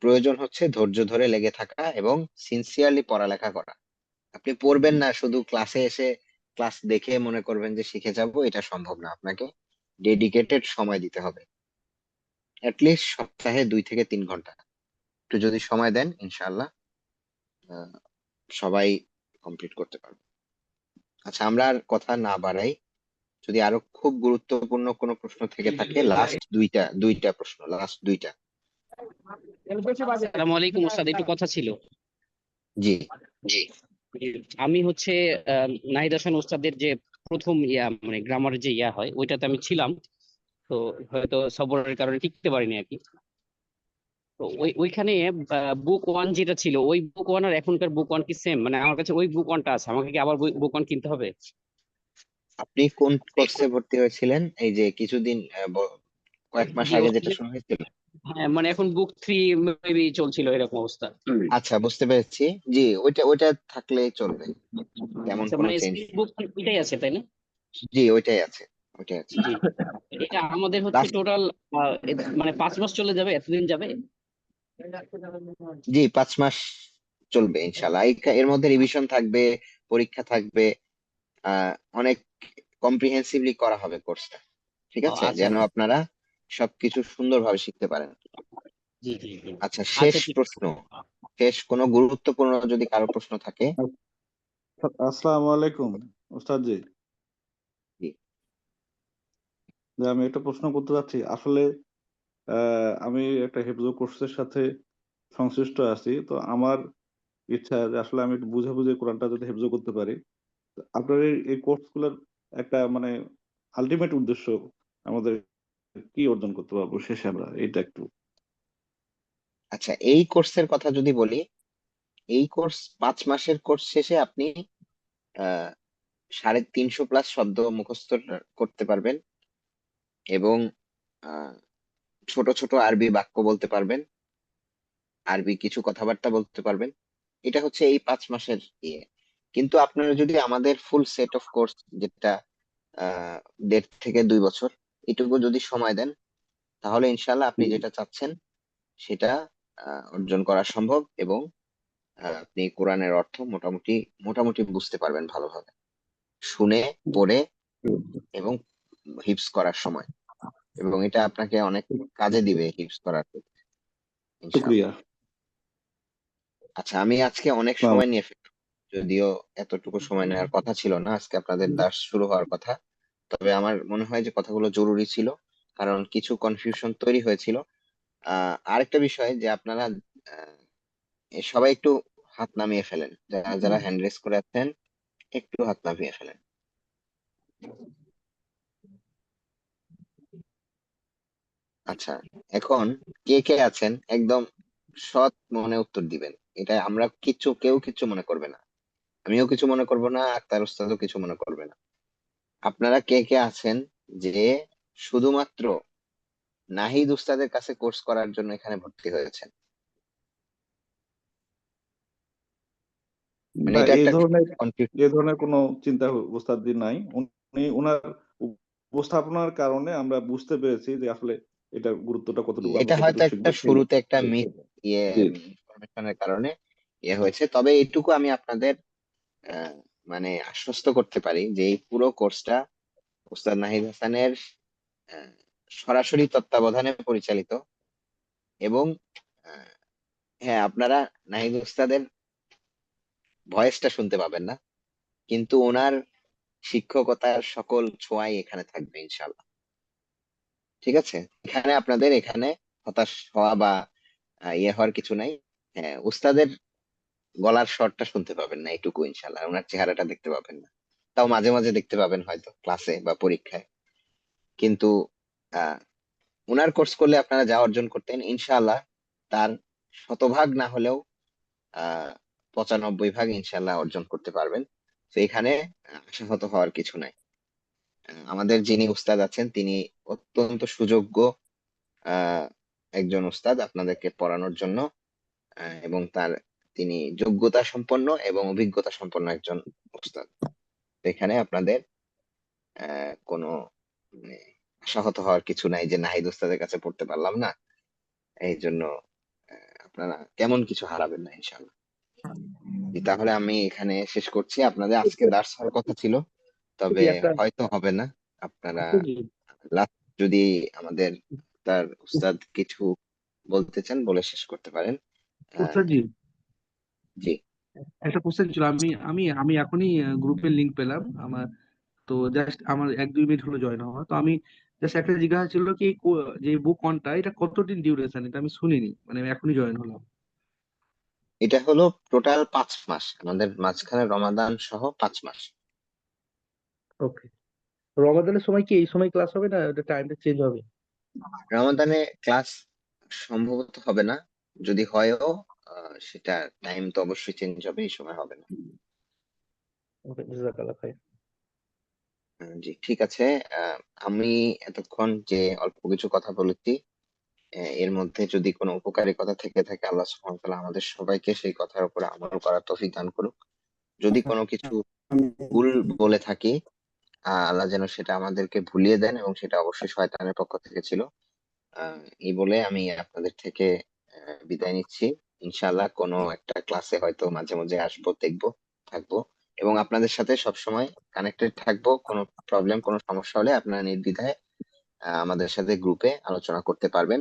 প্রয়োজন হচ্ছে ধৈর্য ধরে লেগে থাকা এবং সিনসিয়ারলি পড়ালেখা করা। আপনি পড়বেন না শুধু ক্লাসে এসে, ক্লাস দেখে মনে করবেন যে শিখে যাব, এটা সম্ভব না। আপনাকে ডেডিকেটেড সময় দিতে হবে, অ্যাটলিস্ট সপ্তাহে 2 থেকে 3 ঘন্টা একটু যদি সময় দেন ইনশাআল্লাহ আহ, সবাই কমপ্লিট করতে পারবে। আচ্ছা, আমরা আর কথা না বাড়াই, যদি আরো খুব গুরুত্বপূর্ণ কোনো প্রশ্ন থেকে থাকে, লাস্ট দুইটা দুইটা প্রশ্ন, লাস্ট দুইটা। আসসালামু আলাইকুম ওস্তাদ, একটু কথা ছিল। জি, আমি হচ্ছে নাহিদ হাসান ওস্তাদের যে প্রথম মানে গ্রামার যে হয় ওইটাতে আমি ছিলাম, তো হয়তো সবরের কারণে টিকতে পারিনি আর কি। তো ওইখানে বুক ওয়ান যেটা ছিল, ওই বুক ওয়ান আর এখনকার বুক ওয়ান কি সেম? মানে আমার কাছে ওই বুক ওয়ানটা আছে, আমাকে কি আবার বুক ওয়ান কিনতে হবে? আপনি কোন কোর্সে ভর্তি হয়েছিলেন এই যে কিছুদিন কয়েক মাস জি আগে যেটা ওস্তাদ, শুরু হয়েছিল? হ্যাঁ মানে এখন বুক থ্রি মেবি চলছিল এরকম অবস্থা। আচ্ছা, বুঝতে পেরেছি। জি, ওইটা ওইটা থাকলেই চলবে, তেমন আচ্ছা, কোনো মানে চেঞ্জ। বুক ওইটাই আছে তাই না? জি, ওইটাই আছে, ওইটাই আছে। জি, এটা আমাদের হচ্ছে লাস্ট, টোটাল মানে 5 মাস চলে যাবে, এতদিন যাবে? জি 5 মাস চলবে ইনশাল্লাহ। এর মধ্যে রিভিশন থাকবে, পরীক্ষা থাকবে, অনেক কম্প্রিহেন্সিভলি করা হবে কোর্সটা, ঠিক আছে, আচ্ছা যেন আপনারা সবকিছু সুন্দরভাবে শিখতে পারেন। জি জি জি। আচ্ছা, আচ্ছা শেষ ঠিক আছে। প্রশ্ন, শেষ কোনো গুরুত্বপূর্ণ যদি কারো প্রশ্ন থাকে। আসসালামু আলাইকুম ওস্তাদ জি। জি, যে আমি একটা প্রশ্ন করতে চাচ্ছি আসলে, আমি একটা হেফজো কোর্সের সাথে সংশ্লিষ্ট আছি, তো আমার ইচ্ছা যে আসলে আমি একটু বুঝে বুঝে কোরআনটা যদি হেফজো করতে পারি। তো আপনার এই কোর্সগুলোর একটা মানে আলটিমেট উদ্দেশ্য আমাদের কি অর্জন করতে পারবো শেষে, আমরা এটা একটু। আচ্ছা, এই কোর্সের কথা যদি বলি, এই কোর্স 5 মাসের কোর্স শেষে আপনি আহ 350 প্লাস শব্দ মুখস্থ করতে পারবেন, এবং আহ, ছোট ছোট আরবি বাক্য বলতে পারবেন, আরবি কিছু কথাবার্তা বলতে পারবেন। এটা হচ্ছে এই 5 মাসের ইয়ে। কিন্তু আপনারা যদি আমাদের ফুল সেট অফ কোর্স, যেটা 1.5 থেকে 2 বছর, এটুকু যদি সময় দেন তাহলে ইনশাল্লাহ আপনি যেটা চাচ্ছেন সেটা অর্জন করা সম্ভব, এবং আপনি কোরআনের অর্থ মোটামুটি মোটামুটি বুঝতে পারবেন ভালোভাবে, শুনে পড়ে এবং হিফজ করার সময়, এবং এটা আপনাকে অনেক কাজে দিবে হিফজ করার ক্ষেত্রে ইনশাআল্লাহ। শুক্রিয়া। আচ্ছা, আমি আজকে অনেক আসসালামু সময় নিয়ে ফেললাম, যদিও এতটুকু সময় নেওয়ার কথা ছিল না, আজকে আপনাদের দাস শুরু হওয়ার কথা। তবে আমার মনে হয় যে কথাগুলো জরুরি ছিল, কারণ কিছু কনফিউশন তৈরি হয়েছিল। আরেকটা বিষয় যে আপনারা সবাই একটু হাত নামিয়ে ফেলেন, যারা যারা হ্যান্ড রেজ করে আছেন একটু হাত নামিয়ে ফেলেন। আচ্ছা, এখন কে কে আছেন একদম সৎ মনে উত্তর দিবেন, এটা আমরা কেউ কিছু মনে করবে না, আমিও কিছু মনে করব না, আক্তার উস্তাদও কিছু মনে করবে না। আপনারা কে কে আছেন যে শুধুমাত্র নাহিদ উস্তাদের কাছে কোর্স করার জন্য এখানে ভর্তি হয়েছেন? মানে না, এটা এই একটা ধরনের কনফিউশন। কোনো চিন্তা ওস্তাদজি নাই। উনি ওনার উপস্থাপনার কারণে আমরা বুঝতে পেরেছি যে আসলে এটার গুরুত্বটা কতটুকু, এটা আমরা হয়তো কতটুকু একটা শিখবো সেই শুরুতে একটা জি মিস ইয়ে জি ইনফরমেশনের কারণে হয়েছে, তবে এইটুকু আমি আপনাদের আহ, মানে আশ্বস্ত করতে পারি যে এই পুরো কোর্সটা উস্তাদ নাহিদ হাসানের আহ, সরাসরি তত্ত্বাবধানে পরিচালিত, এবং আহ, হ্যাঁ, আপনারা নাহিদ উস্তাদের ভয়েসটা শুনতে পাবেন না, কিন্তু ওনার শিক্ষকতার সকল ছোঁয়াই এখানে থাকবে ইনশাল্লাহ। ঠিক আছে, এখানে হতাশ হওয়া বা হওয়ার কিছু নাই। হ্যাঁ, উস্তাদের গলার স্বরটা শুনতে পাবেন না এটুকু ইনশাল্লাহ, ওনার চেহারাটা দেখতে পাবেন না, তাও মাঝে মাঝে দেখতে পাবেন হয়তো ক্লাসে বা পরীক্ষায়। কিন্তু আহ ওনার কোর্স করলে আপনারা যা অর্জন করতেন ইনশাআল্লাহ তার শতভাগ না হলেও 95 ভাগ ইনশাআল্লাহ অর্জন করতে পারবেন। তো এখানে আশাহত হওয়ার কিছু নাই। আমাদের যিনি উস্তাদ আছেন তিনি অত্যন্ত সুযোগ্য আহ একজন উস্তাদ আপনাদেরকে পড়ানোর জন্য, এবং তিনি যোগ্যতা সম্পন্ন এবং অভিজ্ঞতা সম্পন্ন একজন উস্তাদ। তো এখানে আপনাদের কোনো মানে আশাহত হওয়ার কিছু নাই যে নাহিদ উস্তাদের কাছে পড়তে পারলাম না, এই জন্য আপনারা কেমন কিছু হারাবেন না ইনশাল্লাহ। তাহলে আমি এখানে শেষ করছি, আপনাদের আজকে দার্স হওয়ার কথা ছিল, তবে একটা হয়তো হবে না। আপনারা উস্তাদজি, লাস্ট যদি আমাদের তার উস্তাদ কিছু বলতে চান বলে শেষ করতে পারেন। আহ, উস্তাদজি, জি, একটা কোশ্চেন ছিল। আমি আমি আমি এখনই গ্রুপের লিংক পেলাম আমার, তো জাস্ট আমার 1-2 মিনিট হলো জয়েন হওয়া, তো আমি জাস্ট একটা জিজ্ঞাসা ছিল কি যে বুক অনটা এটা কতদিন ডিউরেশন, এটা আমি শুনিনি, মানে আমি এখনই জয়েন হলাম। এটা হলো টোটাল 5 মাস, আমাদের মাঝখানে রমাদান সহ 5 মাস। ওকে, রমাদানের সময় কি এই সময় ক্লাস হবে না, ওটা টাইমটা চেঞ্জ হবে? রমাদানে ক্লাস সম্ভবত হবে না, যদি হয়ও সেটা টাইম তো অবশ্যই চেঞ্জ হবে, এই সময় হবে না। ওকে, জাযাকাল্লাহ খাইর। জি, ঠিক আছে। আমি এতক্ষণ যে অল্প কিছু কথা বলেছি, এর মধ্যে যদি কোনো উপকারী কথা থেকে থাকে আল্লাহ সুবহানাহু ওয়া তাআলা আমাদের সবাইকে সেই কথার উপর আমল করার তৌফিক দান করুক। যদি কোনো কিছু ভুল বলে থাকি, আল্লাহ যেন সেটা আমাদেরকে ভুলিয়ে দেন, এবং সেটা অবশ্যই শয়তানের পক্ষ থেকে ছিল। এই বলে আমি আপনাদের থেকে বিদায় নিচ্ছি। ইনশাআল্লাহ কোনো একটা ক্লাসে হয়তো মাঝে মাঝে আসবো, দেখবো, থাকবো, এবং আপনাদের সাথে সবসময় কানেক্টেড থাকবো। কোনো প্রবলেম, কোনো সমস্যা হলে আপনারা নির্দ্বিধায় আমাদের সাথে গ্রুপে আলোচনা করতে পারবেন।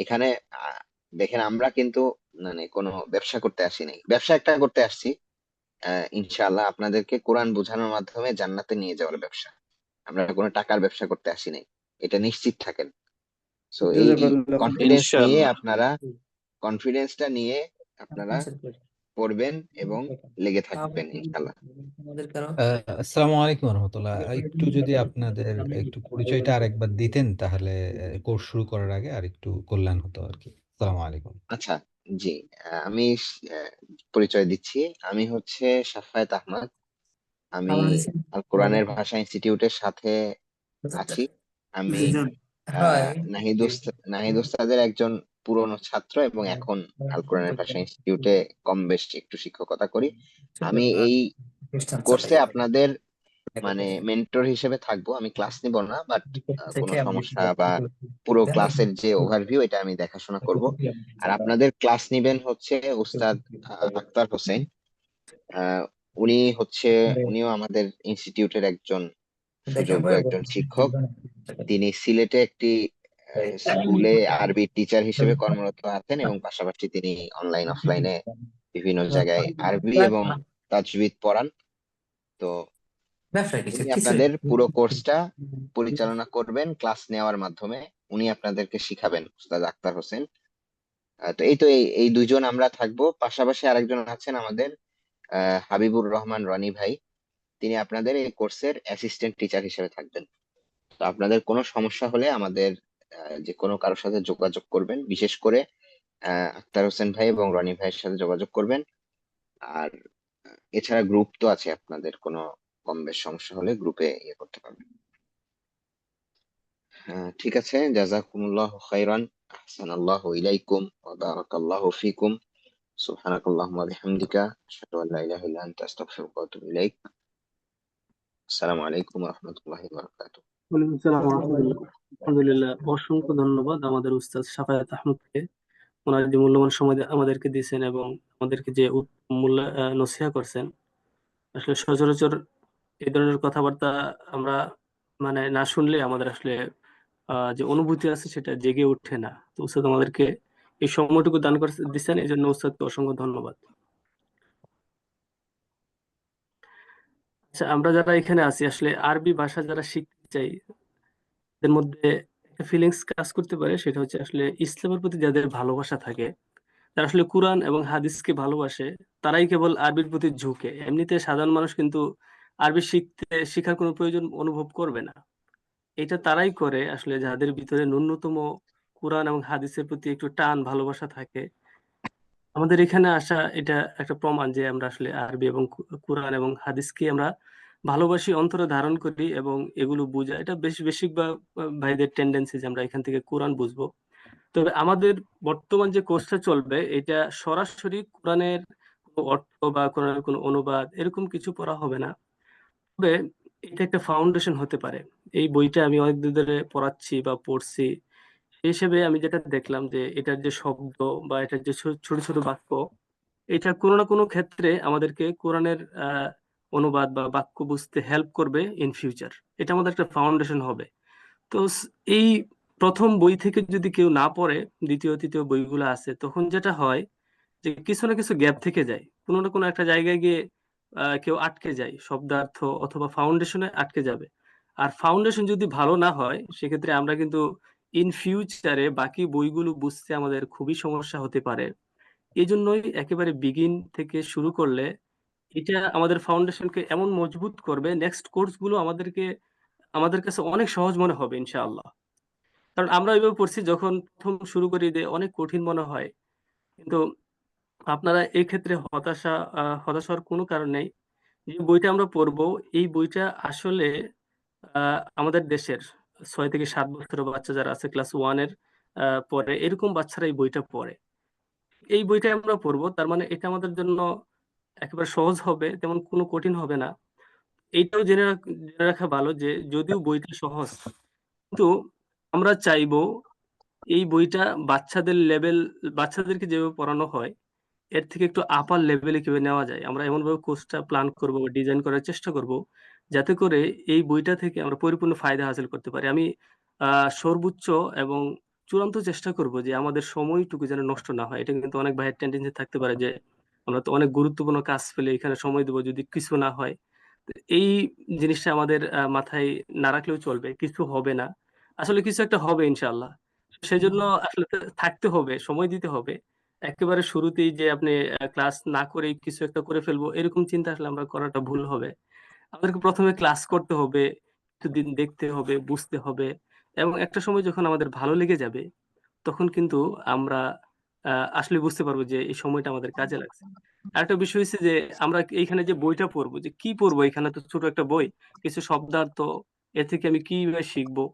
এখানে আহ, দেখেন, আমরা কিন্তু মানে কোনো ব্যবসা করতে আসি নাই, ব্যবসা একটা করতে আসছি। ইনশাআল্লাহ আপনাদেরকে কোরআন বোঝানোর মাধ্যমে জান্নাতে নিয়ে যাওয়ার ব্যবসা, আমরা কোনো টাকার ব্যবসা করতে আসি নাই, এটা নিশ্চিত থাকেন। সো এই জাযাকাল্লাহ খাইর। ইনশাআল্লাহ। কনফিডেন্সটা নিয়ে আপনারা পড়বেন এবং লেগে থাকবেন ইনশাআল্লাহ। আসসালামু আলাইকুম রহমতুল্লাহ। একটু যদি আপনাদের একটু পরিচয়টা আরেকবার দিতেন তাহলে কোর্স শুরু করার আগে আর একটু কল্যাণ হতো আর কি। আসসালামু আলাইকুম। আচ্ছা, জি, আমি আহ, পরিচয় দিচ্ছি। আমি হচ্ছে সাফায়েত আহমদ। আমি আল কোরআনের ভাষা ইনস্টিটিউটের সাথে আছি। আমি নাহিদ উস্তাদের একজন পুরনো ছাত্র, এবং এখন আল কোরআনের ভাষা ইনস্টিটিউটে কম বেশি একটু শিক্ষকতা করি। আমি এই কোর্সে আপনাদের মানে মেন্টর হিসেবে থাকবো, আমি ক্লাস নিব না, বাট কোনো সমস্যা বা পুরো ক্লাসের যে ওভারভিউ এটা আমি দেখাশোনা করব। আর আপনাদের ক্লাস নিবেন হচ্ছে উস্তাদ আক্তার হোসেন। আহ, উনিও আমাদের ইনস্টিটিউটের একজন সুযোগ্য একজন শিক্ষক। তিনি সিলেটে একটি স্কুলে আরবি টিচার হিসেবে কর্মরত আছেন এবং পাশাপাশি তিনি অনলাইন অফলাইনে বিভিন্ন জায়গায় আরবি এবং তাজবিদ পড়ান। তো উনি আপনাদের পুরো কোর্সটা পরিচালনা করবেন ক্লাস নেওয়ার মাধ্যমে, উনি আপনাদেরকে শিখাবেন, উস্তাদ আক্তার হোসেন। তো এই দুইজন আমরা থাকবো, পাশাপাশি আরেকজন আছেন আমাদের হাবিবুর রহমান রনি ভাই, তিনি আপনাদের এই কোর্সের অ্যাসিস্ট্যান্ট টিচার হিসেবে থাকবেন। তো আপনাদের কোনো সমস্যা হলে আমাদের যে কোনো কারোর সাথে যোগাযোগ করবেন, বিশেষ করে আক্তার হোসেন ভাই এবং রনি ভাইয়ের সাথে যোগাযোগ করবেন। আর এছাড়া গ্রুপ তো আছে, আপনাদের কোনো কম বেশ সমস্যা হলে গ্রুপে ইয়ে করতে পারবেন। ঠিক আছে, জাযাকুমুল্লাহু খাইরান, আহসানাল্লাহু ইলাইকুম ওয়া বারাকাল্লাহু ফিকুম, সুবহানাকাল্লাহুম্মা ওয়া বিহামদিকা, আশহাদু আল্লা ইলাহা ইল্লা আনতা, আস্তাগফিরুকা ওয়া আতুবু ইলাইক। আসসালামু আলাইকুম ওয়া রাহমাতুল্লাহি ওয়া বারাকাতুহু। ওয়ালাইকুম আসসালাম ওয়া রাহমাতুল্লাহ। আলহামদুলিল্লাহ, অসংখ্য ধন্যবাদ আমাদের উস্তাদ শাফায়াত আহমদকে। ওনার যে মূল্যবান সময় আমাদেরকে দিয়েছেন এবং আমাদেরকে যে মূল্য নসিহা করছেন, আসলে সচরাচর এই ধরনের কথাবার্তা আমরা মানে না শুনলে আমাদের আসলে যে অনুভূতি আছে সেটা জেগে ওঠে না। তো উস্তাদ আমাদেরকে এই সময়টুকু দান করে দিচ্ছেন, এই জন্য উস্তাদকে অসংখ্য ধন্যবাদ। আচ্ছা, আমরা যারা এখানে আছি আসলে আরবি ভাষা যারা শিখতে চাই, এর মধ্যে একটা ফিলিংস কাজ করতে পারে, সেটা হচ্ছে আসলে ইসলামের প্রতি যাদের ভালোবাসা থাকে, যারা আসলে কোরআন এবং হাদিসকে ভালোবাসে, তারাই কেবল আরবির প্রতি ঝুঁকে। এমনিতে সাধারণ মানুষ কিন্তু আরবি শেখার কোনো প্রয়োজন অনুভব করবে না। এটা তারাই করে আসলে যাদের ভিতরে ন্যূনতম কোরআন এবং হাদিসের প্রতি একটু টান ভালোবাসা থাকে। আমাদের এখানে আসা এটা একটা প্রমাণ যে আমরা আসলে আরবি এবং কোরআন এবং হাদিসকে আমরা ভালোবাসি, অন্তরে ধারণ করি এবং এগুলো বুঝা। এটা বেশিক বা ভাইদের টেন্ডেন্সি যে আমরা এখান থেকে কোরআন বুঝবো। তবে আমাদের বর্তমান যে কোর্সটা চলবে, এটা সরাসরি কোরআনের কোনো অর্থ বা কোরআনের কোনো অনুবাদ এরকম কিছু পড়া হবে না। তবে এটা একটা ফাউন্ডেশন হতে পারে। এই বইটা আমি অনেকদিন ধরে পড়াচ্ছি বা পড়ছি, সেই হিসেবে আমি যেটা দেখলাম যে এটার যে শব্দ বা এটার যে ছোট ছোট বাক্য, এটা কোনো না কোনো ক্ষেত্রে আমাদেরকে কোরআনের অনুবাদ বা বাক্য বুঝতে হেল্প করবে ইন ফিউচার। এটা আমাদের একটা ফাউন্ডেশন হবে। তো এই প্রথম বই থেকে যদি কেউ না পড়ে, দ্বিতীয় তৃতীয় বইগুলো আছে, তখন যেটা হয় যে কিছু না কিছু গ্যাপ থেকে যায়, কোনো না কোনো একটা জায়গায় গিয়ে কেউ আটকে যায়, শব্দার্থ অথবা ফাউন্ডেশনে আটকে যাবে। আর ফাউন্ডেশন যদি ভালো না হয়, সেক্ষেত্রে আমরা কিন্তু ইন ফিউচারে বাকি বইগুলো বুঝতে আমাদের খুবই সমস্যা হতে পারে। এই জন্যই একেবারে বিগিন থেকে শুরু করলে এটা আমাদের ফাউন্ডেশনকে এমন মজবুত করবে, নেক্সট কোর্সগুলো আমাদের কাছে অনেক সহজ মনে হবে ইনশাআল্লাহ। কারণ আমরা ওইভাবে পড়ছি, যখন প্রথম শুরু করি যে অনেক কঠিন মনে হয়। কিন্তু আপনারা এই ক্ষেত্রে হতাশ হওয়ার কোনো কারণ নেই। যে বইটা আমরা পড়বো, এই বইটা আসলে আমাদের দেশের 6 থেকে 7 বছরের বাচ্চা যারা আছে ক্লাস 1 এর পরে, এরকম বাচ্চারা এই বইটা পড়ে। এই বইটা আমরা পড়বো, তার মানে এটা আমাদের জন্য একেবারে সহজ হবে, তেমন কোনো কঠিন হবে না। এইটাও জেনে রাখা ভালো যে যদিও বইটা সহজ, কিন্তু আমরা চাইবো এই বইটা বাচ্চাদেরকে যেভাবে পড়ানো হয়, এর থেকে একটু আপার লেভেলে কিভাবে নেওয়া যায়, আমরা এমনভাবে কোর্সটা প্ল্যান করব বা ডিজাইন করার চেষ্টা করব, যাতে করে এই বইটা থেকে আমরা পরিপূর্ণ ফায়দা হাসিল করতে পারি। আমি সর্বোচ্চ এবং চূড়ান্ত চেষ্টা করব যে আমাদের সময়টুকু যেন নষ্ট না হয়। এটা কিন্তু অনেক ভাইয়ের টেন্ডেন্সি থাকতে পারে যে আমরা তো অনেক গুরুত্বপূর্ণ কাজ ফেলে এখানে সময় দেবো, যদি কিছু না হয়। তো এই জিনিসটা আমাদের মাথায় না রাখলেও চলবে, কিছু হবে না। আসলে কিছু একটা হবে ইনশাআল্লাহ। সেজন্য আসলে থাকতে হবে, সময় দিতে হবে। একেবারে শুরুতেই যে আপনি ক্লাস না করেই কিছু একটা করে ফেলবো, এরকম চিন্তা আসলে আমরা করাটা ভুল হবে। আমাদেরকে প্রথমে ক্লাস করতে হবে, কিছুদিন দেখতে হবে, বুঝতে হবে, এবং একটা সময় যখন আমাদের ভালো লেগে যাবে, তখন কিন্তু আমরা আসলে বুঝতে পারবো যে এই সময়টা আমাদের কাজে লাগছে। আরেকটা বিষয় হচ্ছে যে আমরা এইখানে যে বইটা পড়বো, যে কি পড়বো, এখানে তো ছোট একটা বই, কিছু শব্দার্থ, এ থেকে আমি কিভাবে শিখবো।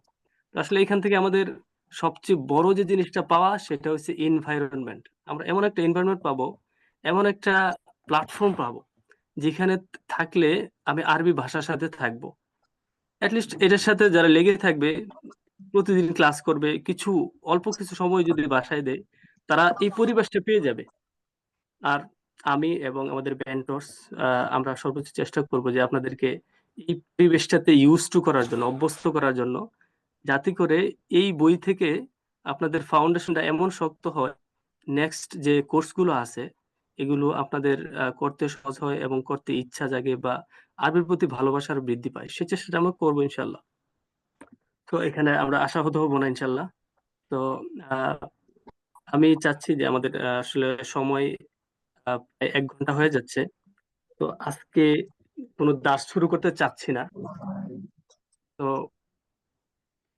তো আসলে এখান থেকে আমাদের সবচেয়ে বড় যে জিনিসটা পাওয়া, সেটা হচ্ছে এনভায়রনমেন্ট। আমরা এমন একটা এনভায়রনমেন্ট পাবো, এমন একটা প্ল্যাটফর্ম পাবো, যেখানে থাকলে আমি আরবি ভাষার সাথে থাকবো। অ্যাটলিস্ট এটার সাথে যারা লেগে থাকবে, প্রতিদিন ক্লাস করবে, অল্প কিছু সময় যদি বাসায় দেয়, তারা এই পরিবেশটা পেয়ে যাবে। আর আমি এবং আমাদের মেন্টরস আমরা সর্বোচ্চ চেষ্টা করব যে আপনাদেরকে এই পরিবেশটাতে করার জন্য, অভ্যস্ত করার জন্য, যাতে করে এই বই থেকে আপনাদের ফাউন্ডেশনটা এমন শক্ত হয়, নেক্সট যে কোর্সগুলো আছে এগুলো আপনাদের করতে সহজ হয় এবং করতে ইচ্ছা জাগে, বা আরবির প্রতি ভালোবাসার বৃদ্ধি পায়। সে চেষ্টাটা আমরা করবো ইনশাল্লাহ। তো এখানে আমরা আশাহত হব না ইনশাল্লাহ। তো আহ, আমি চাচ্ছি যে আমাদের আসলে সময় প্রায় 1 ঘন্টা হয়ে যাচ্ছে। তো আজকে কোনো দাস শুরু করতে চাচ্ছি না। তো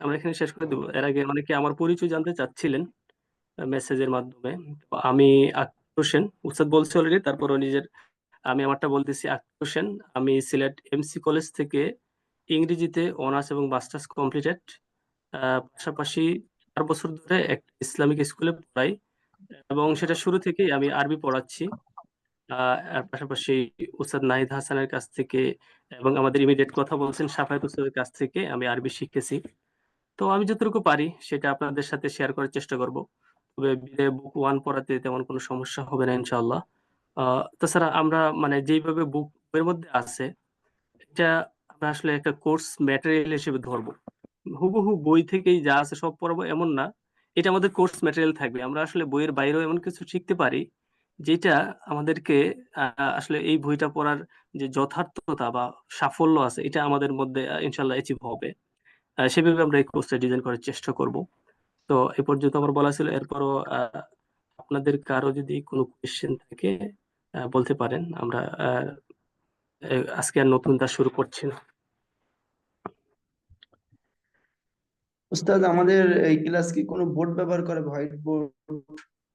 আমরা এখানে শেষ করে দেবো। এর আগে অনেকে আমার পরিচয় জানতে চাচ্ছিলেন মেসেজের মাধ্যমে। তো আমি আক্তার হোসেন, উস্তাদ বলছি অলরেডি, তারপরও আমি আমারটা বলতেছি। আক্তার হোসেন, আমি সিলেট এমসি কলেজ থেকে ইংরেজিতে অনার্স এবং মাস্টার্স কমপ্লিটেড। পাশাপাশি 4 বছর ধরে একটা ইসলামিক স্কুলে পড়াই, এবং সেটা শুরু থেকেই আমি আরবি পড়াচ্ছি। আর পাশাপাশি উস্তাদ নাহিদ হাসানের কাছ থেকে এবং আমাদের ইমিডিয়েট কথা বলছেন শাফায়েত উস্তাদের কাছ থেকে আমি আরবি শিখেছি। তো আমি যতটুকু পারি সেটা আপনাদের সাথে শেয়ার করার চেষ্টা করব। তবে বুক 1 পড়াতে তেমন কোনো সমস্যা হবে না ইনশাআল্লাহ। তাছাড়া আমরা মানে যেইভাবে বইয়ের মধ্যে আছে, এটা আমরা আসলে একটা কোর্স ম্যাটেরিয়াল হিসেবে ধরবো। হুবহু বই থেকেই যা আছে সব পড়াবো এমন না, এটা আমাদের কোর্স ম্যাটেরিয়াল থাকবে। আমরা আসলে বইয়ের বাইরেও এমন কিছু শিখতে পারি যেটা আমাদেরকে আসলে এই বইটা পড়ার যে যথার্থতা বা সাফল্য আছে, এটা আমাদের মধ্যে ইনশাল্লাহ অ্যাচিভ হবে। সেভাবে আমরা এই কোর্সটা ডিজাইন করার চেষ্টা করব। তো এ পর্যন্ত আমার বলা ছিল। এরপরও আপনাদের কারো যদি কোনো কোয়েশ্চেন থাকে বলতে পারেন। আমরা আজকে আর নতুন তা শুরু করছি না। উস্তাদ, আমাদের এই ক্লাস কি কোনো বোর্ড ব্যবহার করে, হোয়াইট বোর্ড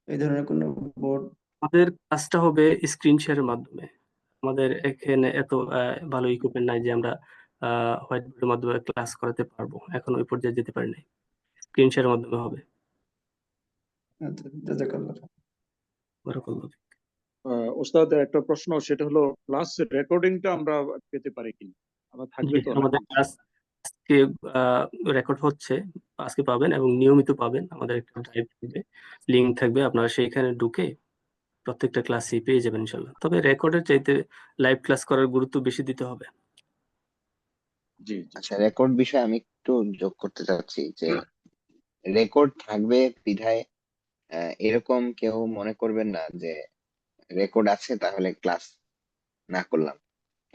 এই ধরনের কোনো বোর্ড? আমাদের ক্লাসটা হবে স্ক্রিন শেয়ারের মাধ্যমে। আমাদের এখানে এত ভালো ইকুইপমেন্ট নাই যে আমরা হোয়াইট বোর্ডের মাধ্যমে ক্লাস করাতে পারবো, এখন ওই পর্যায়ে যেতে পারি নাই। স্ক্রিন শেয়ারের মাধ্যমে হবে। আচ্ছা, জাযাকাল্লাহ। বারাকাল্লাহ। ওস্তাদ, একটা প্রশ্ন, সেটা হলো ক্লাস রেকর্ডিংটা আমরা পেতে পারি কিনা? আমরা থাকবে জি, তো নাকি? আমাদের ক্লাস আজকে রেকর্ড হচ্ছে, আজকে পাবেন এবং নিয়মিত পাবেন। আমাদের একটা ড্রাইভ থাকবে, লিংক থাকবে, আপনারা সেইখানে ঢুকে প্রত্যেকটা ক্লাসই পেয়ে যাবেন ইনশাল্লাহ। তবে রেকর্ডের চাইতে লাইভ ক্লাস করার গুরুত্ব বেশি দিতে হবে। জি জি। আচ্ছা, রেকর্ড বিষয়ে আমি একটু যোগ করতে চাচ্ছি যে রেকর্ড থাকবে বিধায় এরকম কেউ মনে করবেন না যে রেকর্ড আছে তাহলে ক্লাস না করলাম।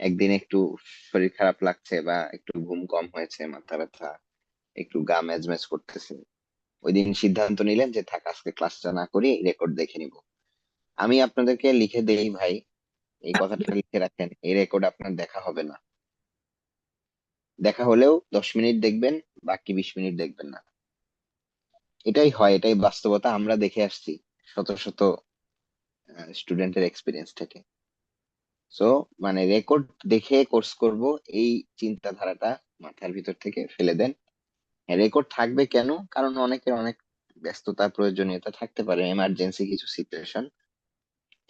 একদিন একটু শরীর খারাপ লাগছে বা একটু ঘুম কম হয়েছে, মাথা ব্যথা, একটু গা ম্যাজম্যাজ করতেছে, ওই দিন সিদ্ধান্ত নিলেন যে থাক আজকে ক্লাসটা না করি, রেকর্ড দেখে নিব। আমি আপনাদেরকে লিখে দেই ভাই, এই কথাটা লিখে রাখেন, এই রেকর্ড আপনার দেখা হবে না। দেখা হলেও 10 মিনিট দেখবেন, বাকি 20 মিনিট দেখবেন না। এটাই হয়, এটাই বাস্তবতা, আমরা দেখে আসছি শত শত স্টুডেন্টের এক্সপিরিয়েন্স থেকে। সো মানে রেকর্ড দেখে কোর্স করব, এই চিন্তাধারাটা মাথার ভিতর থেকে ফেলে দেন। রেকর্ড থাকবে কেন? কারণ অনেকের অনেক ব্যস্ততা, প্রয়োজনীয়তা থাকতে পারে, এমার্জেন্সি কিছু সিচুয়েশন,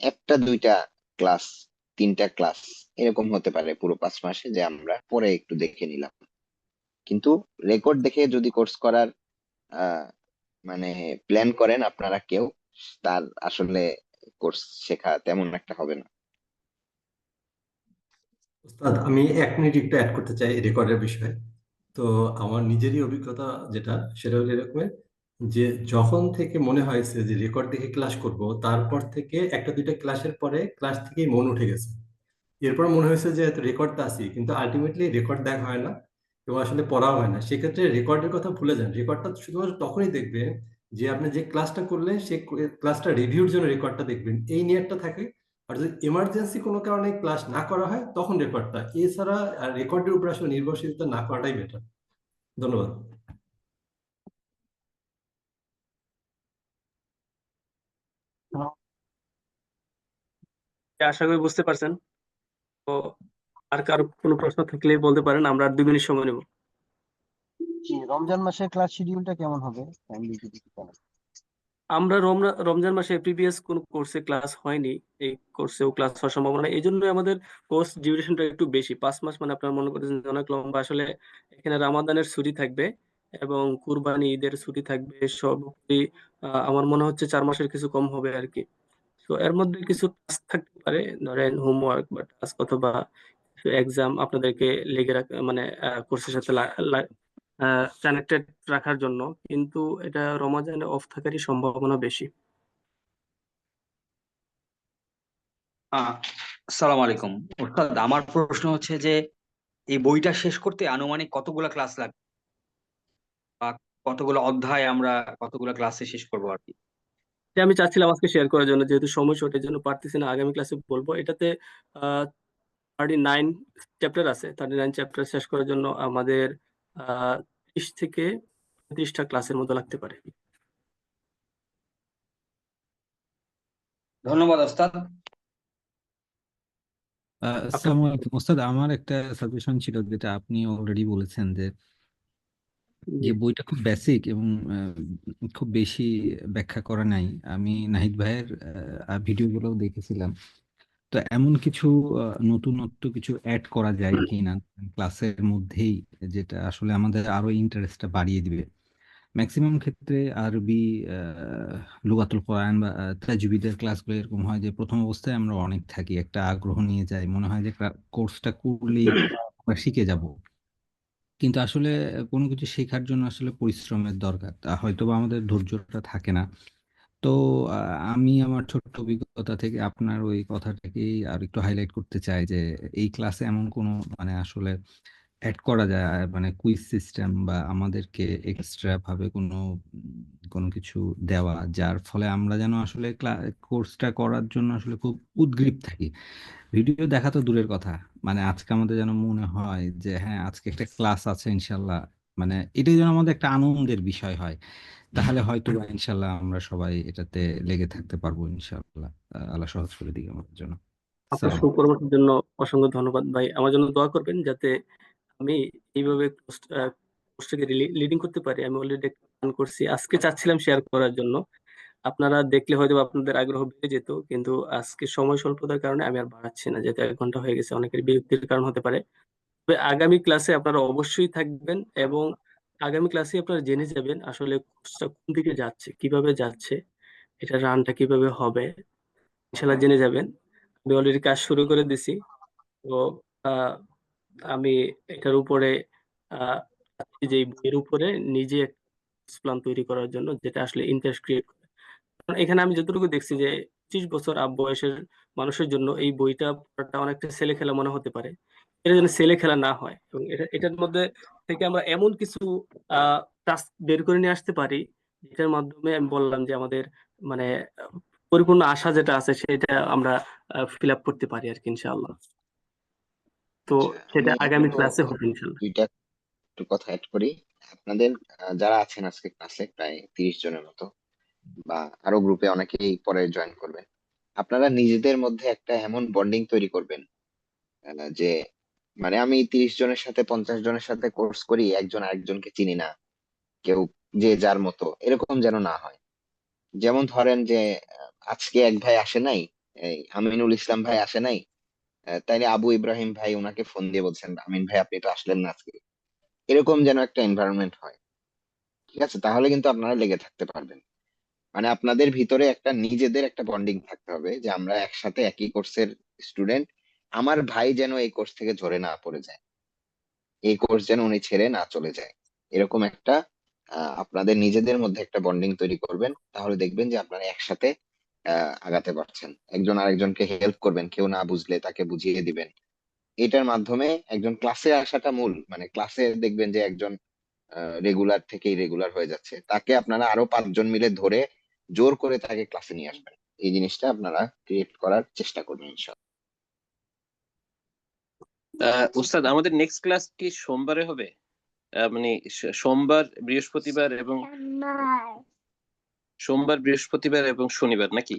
1টা 2টা ক্লাস, 3টা ক্লাস এরকম হতে পারে পুরো 5 মাসে, যে আমরা পরে একটু দেখে নিলাম। কিন্তু রেকর্ড দেখে যদি কোর্স করার আহ মানে প্ল্যান করেন আপনারা কেউ, তার আসলে কোর্স শেখা তেমন একটা হবে না। উস্তাদ, আমি 1 মিনিট একটু অ্যাড করতে চাই রেকর্ডের বিষয়ে। তো আমার নিজেরই অভিজ্ঞতা যেটা, সেটা হলো এরকমের যে যখন থেকে মনে হয়েছে যে রেকর্ড দেখে ক্লাস করব, তারপর থেকে 1টা 2টা ক্লাসের পরে ক্লাস থেকেই মন উঠে গেছে। এরপর মনে হয়েছে যে রেকর্ডটা আছে, কিন্তু আলটিমেটলি রেকর্ড দেখা হয় না এবং আসলে পড়াও হয় না। সেক্ষেত্রে রেকর্ডের কথা ভুলে যান। রেকর্ডটা শুধুমাত্র তখনই দেখবেন যে আপনি যে ক্লাসটা করলেন সেই ক্লাসটা রিভিউর জন্য রেকর্ডটা দেখবেন, এই নিয়তটা থাকে। আর যদি এমার্জেন্সি কোনো কারণে ক্লাস না করা হয় তখন রেকর্ডটা, এছাড়া রেকর্ডের উপর আসলে নির্ভরশীলতা না করাটাই বেটার। ধন্যবাদ। আশা করি বুঝতে পারছেন। তো আর কারো কোনো প্রশ্ন থাকলে বলতে পারেন, আমরা আর 2 মিনিট সময় নেব। জি, রমজান মাসের ক্লাস শিডিউলটা কেমন হবে? কাইন্ডলি যদি একটু বলেন। আমরা রমজান মাসে প্রিভিয়াস কোন কোর্সে ক্লাস হয়নি, এই কোর্সেও ক্লাস হওয়ার সম্ভাবনা, এই জন্যই আমাদের কোর্স ডিউরেশনটা একটু বেশি, 5 মাস, মানে আপনারা মনে করতেছেন যে অনেক লম্বা। আসলে এখানে রামাদানের ছুটি থাকবে এবং কুরবানি ঈদের ছুটি থাকবে, সর্বোপরি আমার মনে হচ্ছে 4 মাসের কিছু কম হবে আর কি। তো এর মধ্যে কিছু টাস্ক থাকতে পারে, ধরেন হোমওয়ার্ক বা টাস্ক, অথবা এক্সাম আপনাদেরকে লেগে মানে কোর্সের সাথে কানেক্টেড রাখার জন্য, কিন্তু এটা রমাজানে অফ থাকারই সম্ভাবনা বেশি। আসসালামু আলাইকুম ওস্তাদ, আমার প্রশ্ন হচ্ছে যে এই বইটা শেষ করতে আনুমানিক কতগুলা ক্লাস লাগবে, বা কতগুলো অধ্যায় আমরা কতগুলো ক্লাসে শেষ করবো আর কি? যে আমি চাচ্ছিলাম আজকে শেয়ার করার জন্য, যেহেতু সময় শর্টের জন্য পারতেছি না, আগামী ক্লাসে বলবো। এটাতে 39 চ্যাপ্টার আছে, 39 চ্যাপ্টার শেষ করার জন্য আমাদের 30 থেকে 35টা ক্লাসের মতো লাগতে পারে। ধন্যবাদ ওস্তাদ। আসসালামু আলাইকুম ওস্তাদ, আমার একটা সাজেশন ছিল, যেটা আপনি অলরেডি বলেছেন, যে জি, বইটা খুব বেসিক এবং খুব বেশি ব্যাখ্যা করা নাই। আমি নাহিদ ভাইয়ের ভিডিওগুলো দেখেছিলাম। তো এমন কিছু নতুনত্ব কিছু অ্যাড করা যায় কিনা ক্লাসের মধ্যেই, যেটা আসলে আমাদের আরো ইন্টারেস্টটা বাড়িয়ে দিবে। ম্যাক্সিমাম ক্ষেত্রে আরবি, লুগাতুল কোরআন বা তাজউীদের ক্লাসগুলো এরকম হয় যে প্রথম অবস্থায় আমরা অনেক থাকি, একটা আগ্রহ নিয়ে যাই, মনে হয় যে কোর্সটা করলেই আমরা শিখে যাব। কিন্তু আসলে কোনো কিছু শেখার জন্য আসলে পরিশ্রমের দরকার, তা হয়তো বা আমাদের ধৈর্যটা থাকে না। তো আমি আমার ছোট্ট অভিজ্ঞতা থেকে আপনার ওই কথাটাকেই আর একটু হাইলাইট করতে চাই, যে এই ক্লাসে এমন কোনো মানে আসলে অ্যাড করা যায়, মানে কুইজ সিস্টেম বা আমাদেরকে এক্সট্রা ভাবে কোনো কিছু দেওয়া, যার ফলে আমরা যেন আসলে কোর্সটা করার জন্য আসলে খুব উদগ্রীব থাকি। ভিডিও দেখা তো দূরের কথা, মানে আজকে আমাদের যেন মনে হয় যে হ্যাঁ, আজকে একটা ক্লাস আছে ইনশাল্লাহ, মানে এটাই যেন আমাদের একটা আনন্দের বিষয় হয়। তাহলে হয়তো বা ইনশাল্লাহ আমরা সবাই এটাতে লেগে থাকতে পারবো ইনশাল্লাহ। আল্লাহ সহজ করে দিকে আমাদের জন্য। আপনার সালাম। সুপরামর্শের জন্য অসংখ্য ধন্যবাদ ভাই। আমার জন্য দোয়া করবেন যাতে আমি এইভাবে কোর্সটাকে লিডিং করতে পারি। আমি অলরেডি একটা প্ল্যান করছি, আজকে চাচ্ছিলাম শেয়ার করার জন্য। আপনারা দেখলে হয়তো বা আপনাদের আগ্রহ বেড়ে যেত, কিন্তু আজকে সময় স্বল্পতার কারণে আমি আর বাড়াচ্ছি না, যেহেতু 1 ঘন্টা হয়ে গেছে, অনেকের বিরক্তির কারণ হতে পারে। তবে আগামী ক্লাসে আপনারা অবশ্যই থাকবেন, এবং আগামী ক্লাসে আপনারা জেনে যাবেন আসলে কোর্সটা কোন দিকে যাচ্ছে, কিভাবে যাচ্ছে, এটা রানটা কিভাবে হবে, ইনশাল্লাহ জেনে যাবেন। আমি অলরেডি কাজ শুরু করে দিছি। তো আহ, আমি এটার উপরে আহ, যে বইয়ের উপরে নিজে প্ল্যান তৈরি করার জন্য, যেটা আসলে ইন্টারেস্ট ক্রিয়েট করে। কারণ এখানে আমি যতটুকু দেখছি যে 25 বছর আপ বয়সের মানুষের জন্য এই বইটা পড়াটা অনেকটা ছেলে খেলা মনে হতে পারে। এটা যেন ছেলে খেলা না হয়, এবং এটার মধ্যে থেকে আমরা এমন কিছু টাস্ক বের করে নিয়ে আসতে পারি, যেটার মাধ্যমে আমি বললাম যে আমাদের মানে আহ, পরিপূর্ণ আশা যেটা আছে সেটা আমরা ফিল আপ করতে পারি আর কি, ইনশাআল্লাহ। তো আচ্ছা, সেটা আমি আগামী একটু ক্লাসে হবে ইনশাআল্লাহ। দুইটা একটু কথা অ্যাড করি। আপনাদের যারা আছেন আজকে ক্লাসে প্রায় 30 জনের মতো, বা আরো গ্রুপে অনেকেই পরে জয়েন করবেন, আপনারা নিজেদের মধ্যে একটা এমন বন্ডিং তৈরি করবেন, যে মানে আমি 30 জনের সাথে 50 জনের সাথে কোর্স করি, একজন আরেকজনকে চিনি না, কেউ যে যার মতো, এরকম যেন না হয়। যেমন ধরেন যে আজকে এক ভাই আসে নাই, এই আমিনুল ইসলাম ভাই আসে নাই, তাইলে আবু ইব্রাহিম ভাই ওনাকে ফোন দিয়ে বলছেন, আমিন ভাই আপনি তো আসলেন না আজকে। এরকম যেন একটা এনভায়রনমেন্ট হয়, ঠিক আছে? তাহলে কিন্তু আপনারা লেগে থাকতে পারবেন। মানে আপনাদের ভিতরে একটা নিজেদের একটা বন্ডিং থাকতে হবে, যে আমরা একসাথে একই কোর্সের স্টুডেন্ট, আমার ভাই যেন এই কোর্স থেকে ঝরে না পড়ে যায়, এই কোর্স যেন উনি ছেড়ে না চলে যায়। এরকম একটা আপনাদের নিজেদের মধ্যে একটা বন্ডিং তৈরি করবেন, তাহলে দেখবেন যে আপনারা একসাথে আগাতে পারছেন, একজন আরেকজনকে হেল্প করবেন, কেউ না বুঝলে তাকে বুঝিয়ে দিবেন। এটার মাধ্যমে একজন ক্লাসে আসাটা মূল, মানে ক্লাসে দেখবেন যে একজন রেগুলার থেকে ইরেগুলার হয়ে যাচ্ছে, তাকে আপনারা আরো 5 জন মিলে ধরে জোর করে তাকে ক্লাসে নিয়ে আসবেন। এই জিনিসটা আপনারা ক্রিয়েট করার চেষ্টা করবেন ইনশাআল্লাহ। উস্তাদ, আমাদের নেক্সট ক্লাস কি সোমবারে হবে? মানে সোমবার, বৃহস্পতিবার এবং শনিবার নাকি?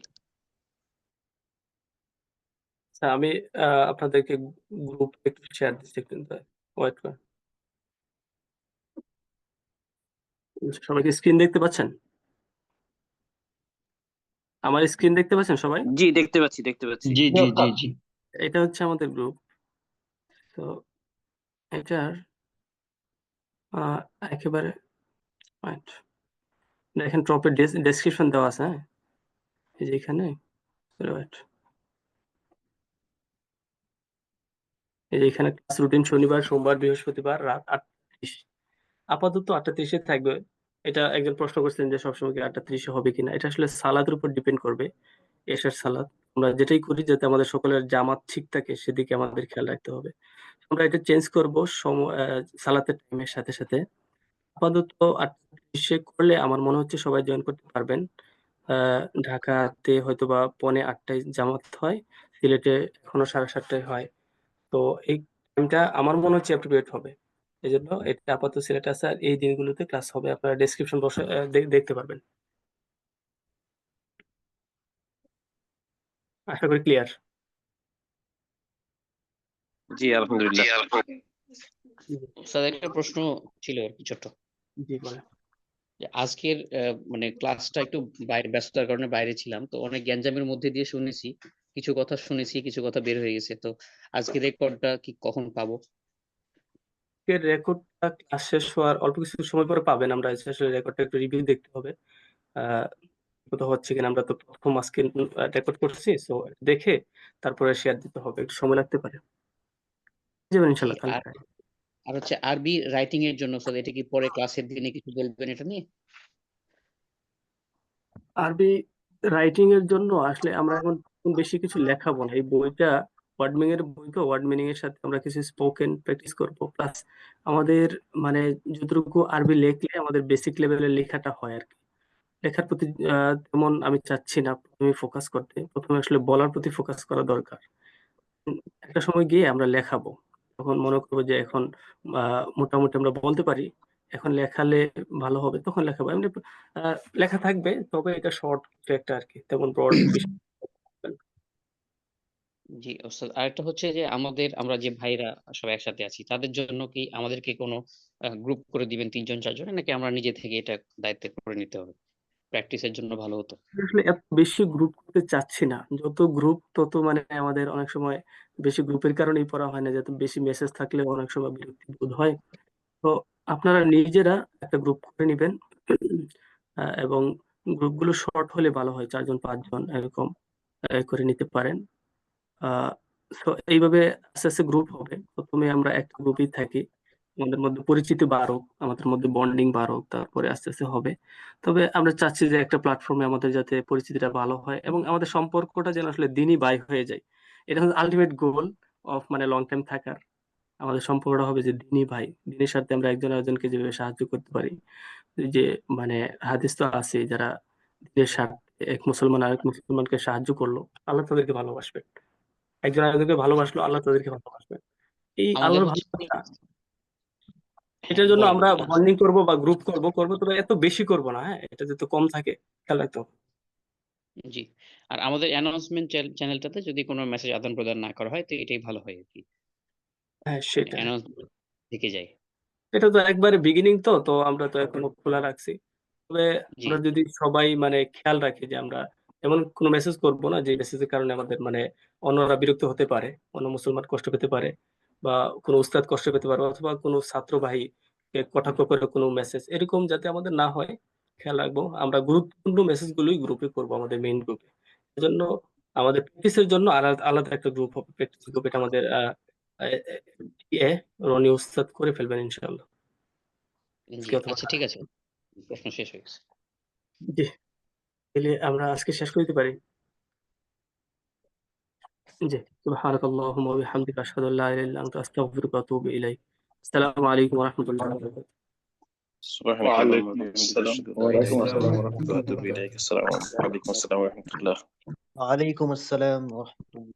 আচ্ছা, আমি আপনাদেরকে গ্রুপ একটু শেয়ার দিচ্ছি, কিন্তু ওয়েট করেন। সবাইকে স্ক্রিন দেখতে পাচ্ছেন? আমার স্ক্রিন দেখতে পাচ্ছেন সবাই? জি, দেখতে পাচ্ছি। জি জি জি জি এটা হচ্ছে আমাদের গ্রুপ। তো এটার একেবারে right. দেখেন টপে ডেসক্রিপশন দেওয়া আছে, হ্যাঁ, এই যে এখানে right. এই যে এখানে ক্লাস রুটিন শনিবার, সোমবার, বৃহস্পতিবার রাত 8:30। আপাতত 8:30 থাকবে। এটা একজন প্রশ্ন করছেন যে সবসময় কি 8:30 হবে কিনা। এটা আসলে সালাতের উপর ডিপেন্ড করবে, এশার সালাত। আমরা যেটাই করি যাতে আমাদের সকলের জামাত ঠিক থাকে সেদিকে আমাদের খেয়াল রাখতে হবে। আমরা এটা চেঞ্জ করব সালাতের টাইমের সাথে সাথে। আপাতত 8:30 করলে আমার মনে হচ্ছে সবাই জয়েন করতে পারবেন। ঢাকাতে হয়তোবা 7:45 জামাত হয়, সিলেটে এখনো 7:30 হয়। তো এই টাইমটা আমার মনে হচ্ছে অ্যাপ্রোপ্রিয়েট হবে। এই জন্য এটা আপাতত সিলেক্ট আছে, আর এই দিনগুলোতে ক্লাস হবে। আপনারা ডেসক্রিপশন বসে দেখতে পারবেন। আশা করি ক্লিয়ার। জি, আলহামদুলিল্লাহ। স্যার একটা প্রশ্ন ছিল আর কি ছোট্ট, জি বলেন। যে আজকের মানে ক্লাসটা একটু বাইরে ব্যস্ততার কারণে বাইরে ছিলাম, তো অনেক গ্যাঞ্জামের মধ্যে দিয়ে শুনেছি, কিছু কথা শুনেছি, কিছু কথা বের হয়ে গেছে। তো আজকে রেকর্ডটা কি কখন পাবো? রেকর্ডটা ক্লাস শেষ হওয়ার অল্প কিছু সময় পরে পাবেন। আমরা আসলে রেকর্ডটা একটু রিভিউ দেখতে হবে, কোথাও হচ্ছে কিনা। আমরা তো প্রথম আজকে রেকর্ড করছি, সো দেখে তারপরে শেয়ার দিতে হবে, একটু সময় লাগতে পারে। যাবেন জি, ইনশাল্লাহ আর কালকে। আর হচ্ছে আরবি রাইটিং এর জন্য স্যার, এটা কি পরে ক্লাসের দিনে কিছু বলবেন এটা নিয়ে? আরবি রাইটিং এর জন্য আসলে আমরা এখন বেশি কিছু লেখাবো না। এই বইটা ওয়ার্ড মিনিং এর সাথে আমরা কিছু স্পোকেন প্র্যাকটিস করব। প্লাস আমাদের মানে যতটুকু আরবি লেখলে আমাদের বেসিক লেভেলের লেখাটা হয় আর কি। লেখার প্রতি তেমন আমি চাচ্ছি না প্রথমে ফোকাস করতে। প্রথমে আসলে বলার প্রতি ফোকাস করা দরকার। একটা সময় গিয়ে আমরা লেখাবো, তখন মনে করবো যে এখন মোটামুটি আমরা বলতে পারি, এখন লেখালে ভালো হবে, তখন লেখাবো। এমনি লেখা থাকবে, তবে এটা শর্ট একটা আর কি, তেমন ব্রড বিষয়। জি ওস্তাদ, আরেকটা হচ্ছে যে আমরা যে ভাইরা সব একসাথে আছি, তাদের জন্য কি আমাদেরকে কোনো গ্রুপ করে দিবেন 3 জন 4 জন, নাকি আমরা নিজে থেকে এটা দায়িত্ব করে নিতে হবে? প্র্যাকটিসের জন্য ভালো হতো। আসলে এত বেশি গ্রুপ করতে চাচ্ছি না। যত গ্রুপ তত মানে আমাদের অনেক সময় বেশি গ্রুপের কারণেই পড়া হয় না, যত বেশি মেসেজ থাকলে অনেক সময় বিরক্তি বোধ হয়। তো আপনারা নিজেরা একটা গ্রুপ করে নিবেন, এবং গ্রুপগুলো শর্ট হলে ভালো হয়, 4 জন 5 জন এরকম করে নিতে পারেন। তো এইভাবে আস্তে আস্তে গ্রুপ হবে। প্রথমে আমরা একটা গ্রুপেই থাকি, আমাদের মধ্যে পরিচিতি বাড়ুক, আমাদের মধ্যে বন্ডিং বাড়ুক, তারপরে আস্তে আস্তে হবে। তবে আমরা চাচ্ছি যে একটা প্ল্যাটফর্মে আমাদের যাতে পরিচিতিটা ভালো হয় এবং আমাদের সম্পর্কটা যেন আসলে দিনই বাই হয়ে যায়। এটা হচ্ছে আলটিমেট গোল অফ মানে লং টাইম থাকার। আমাদের সম্পর্কটা হবে যে দিনই ভাই, দিনের সাথে আমরা একজন আরেকজনকে যেভাবে সাহায্য করতে পারি। এই যে মানে হাদিস তো আছে, যারা দিনের স্বার্থে এক মুসলমান আরেক মুসলমানকে সাহায্য করলো, আল্লাহ তাদেরকে ভালোবাসবে। একজন আরেকজনকে ভালোবাসলো, আল্লাহ তাদেরকে ভালোবাসবে। এই আমাদের আল্লাহর হচ্ছে ভালোবাসা, হ্যাঁ এটার জন্য বলেন। আমরা বন্ডিং করব বা গ্রুপ করব, তবে এত বেশি করব না, হ্যাঁ, এটা যাতে কম থাকে খেয়াল রাখতে হবে। জি, আর আমাদের অ্যানাউন্সমেন্ট চ্যানেলটাতে যদি কোনো মেসেজ আদান প্রদান না করা হয়, তো এটাই ভালো হয় আর কি, হ্যাঁ সেটাই। অ্যানাউন্সমেন্ট থেকে যায়। এটা তো একবারে বিগিনিং, তো আমরা তো এখনো খোলা রাখছি। তবে জি আমরা যদি সবাই মানে খেয়াল রাখি যে আমরা এমন কোনো মেসেজ করব না যে মেসেজের কারণে আমাদের মানে অন্যরা বিরক্ত হতে পারে, অন্য মুসলমান কষ্ট পেতে পারে, বা কোনো উস্তাদ কষ্ট পেতে পারে, অথবা কোনো ছাত্র ভাইকে কটাক্ষ করে কোনো মেসেজ, এরকম যাতে আমাদের না হয় খেয়াল রাখবো। আমরা গুরুত্বপূর্ণ মেসেজগুলোই গ্রুপে করব, আমাদের মেইন গ্রুপে। এজন্য আমাদের প্র্যাকটিসের জন্য আলাদা আলাদা একটা গ্রুপ হবে, প্র্যাকটিস গ্রুপ। এটা আমাদের রনি উস্তাদ করে ফেলবেন ইনশাআল্লাহ। জি, অথবা আচ্ছা ঠিক আছে, প্রশ্ন শেষ হয়ে গেছে। জি, তাহলে আমরা আজকে শেষ করে দিতে পারি। জি, সুবহানাকাল্লাহুম্মা ওয়া বিহামদিকা আশহাদু আল্লা ইলাহা ইল্লা আনতা আস্তাগফিরুকা ওয়া আতুবু ইলাইক। আসসালামু আলাইকুম ওয়া রাহমাতুল্লাহি ওয়া বারাকাতুহু। সুবহানাক আল্লাহুম্মা ওয়া বিহামদিকা আসসালাম। আশহাদু আল্লা ইলাহা ওয়ালাইকুম ইল্লা আসসালাম আনতা ওয়া আস্তাগফিরুকা ওয়া আতুবু ইলাইক। আসসালামু আলাইকুম ওয়া রাহমাতুল্লাহ। ওয়ালাইকুম আসসালাম ওয়া রাহমাতুল্লাহ।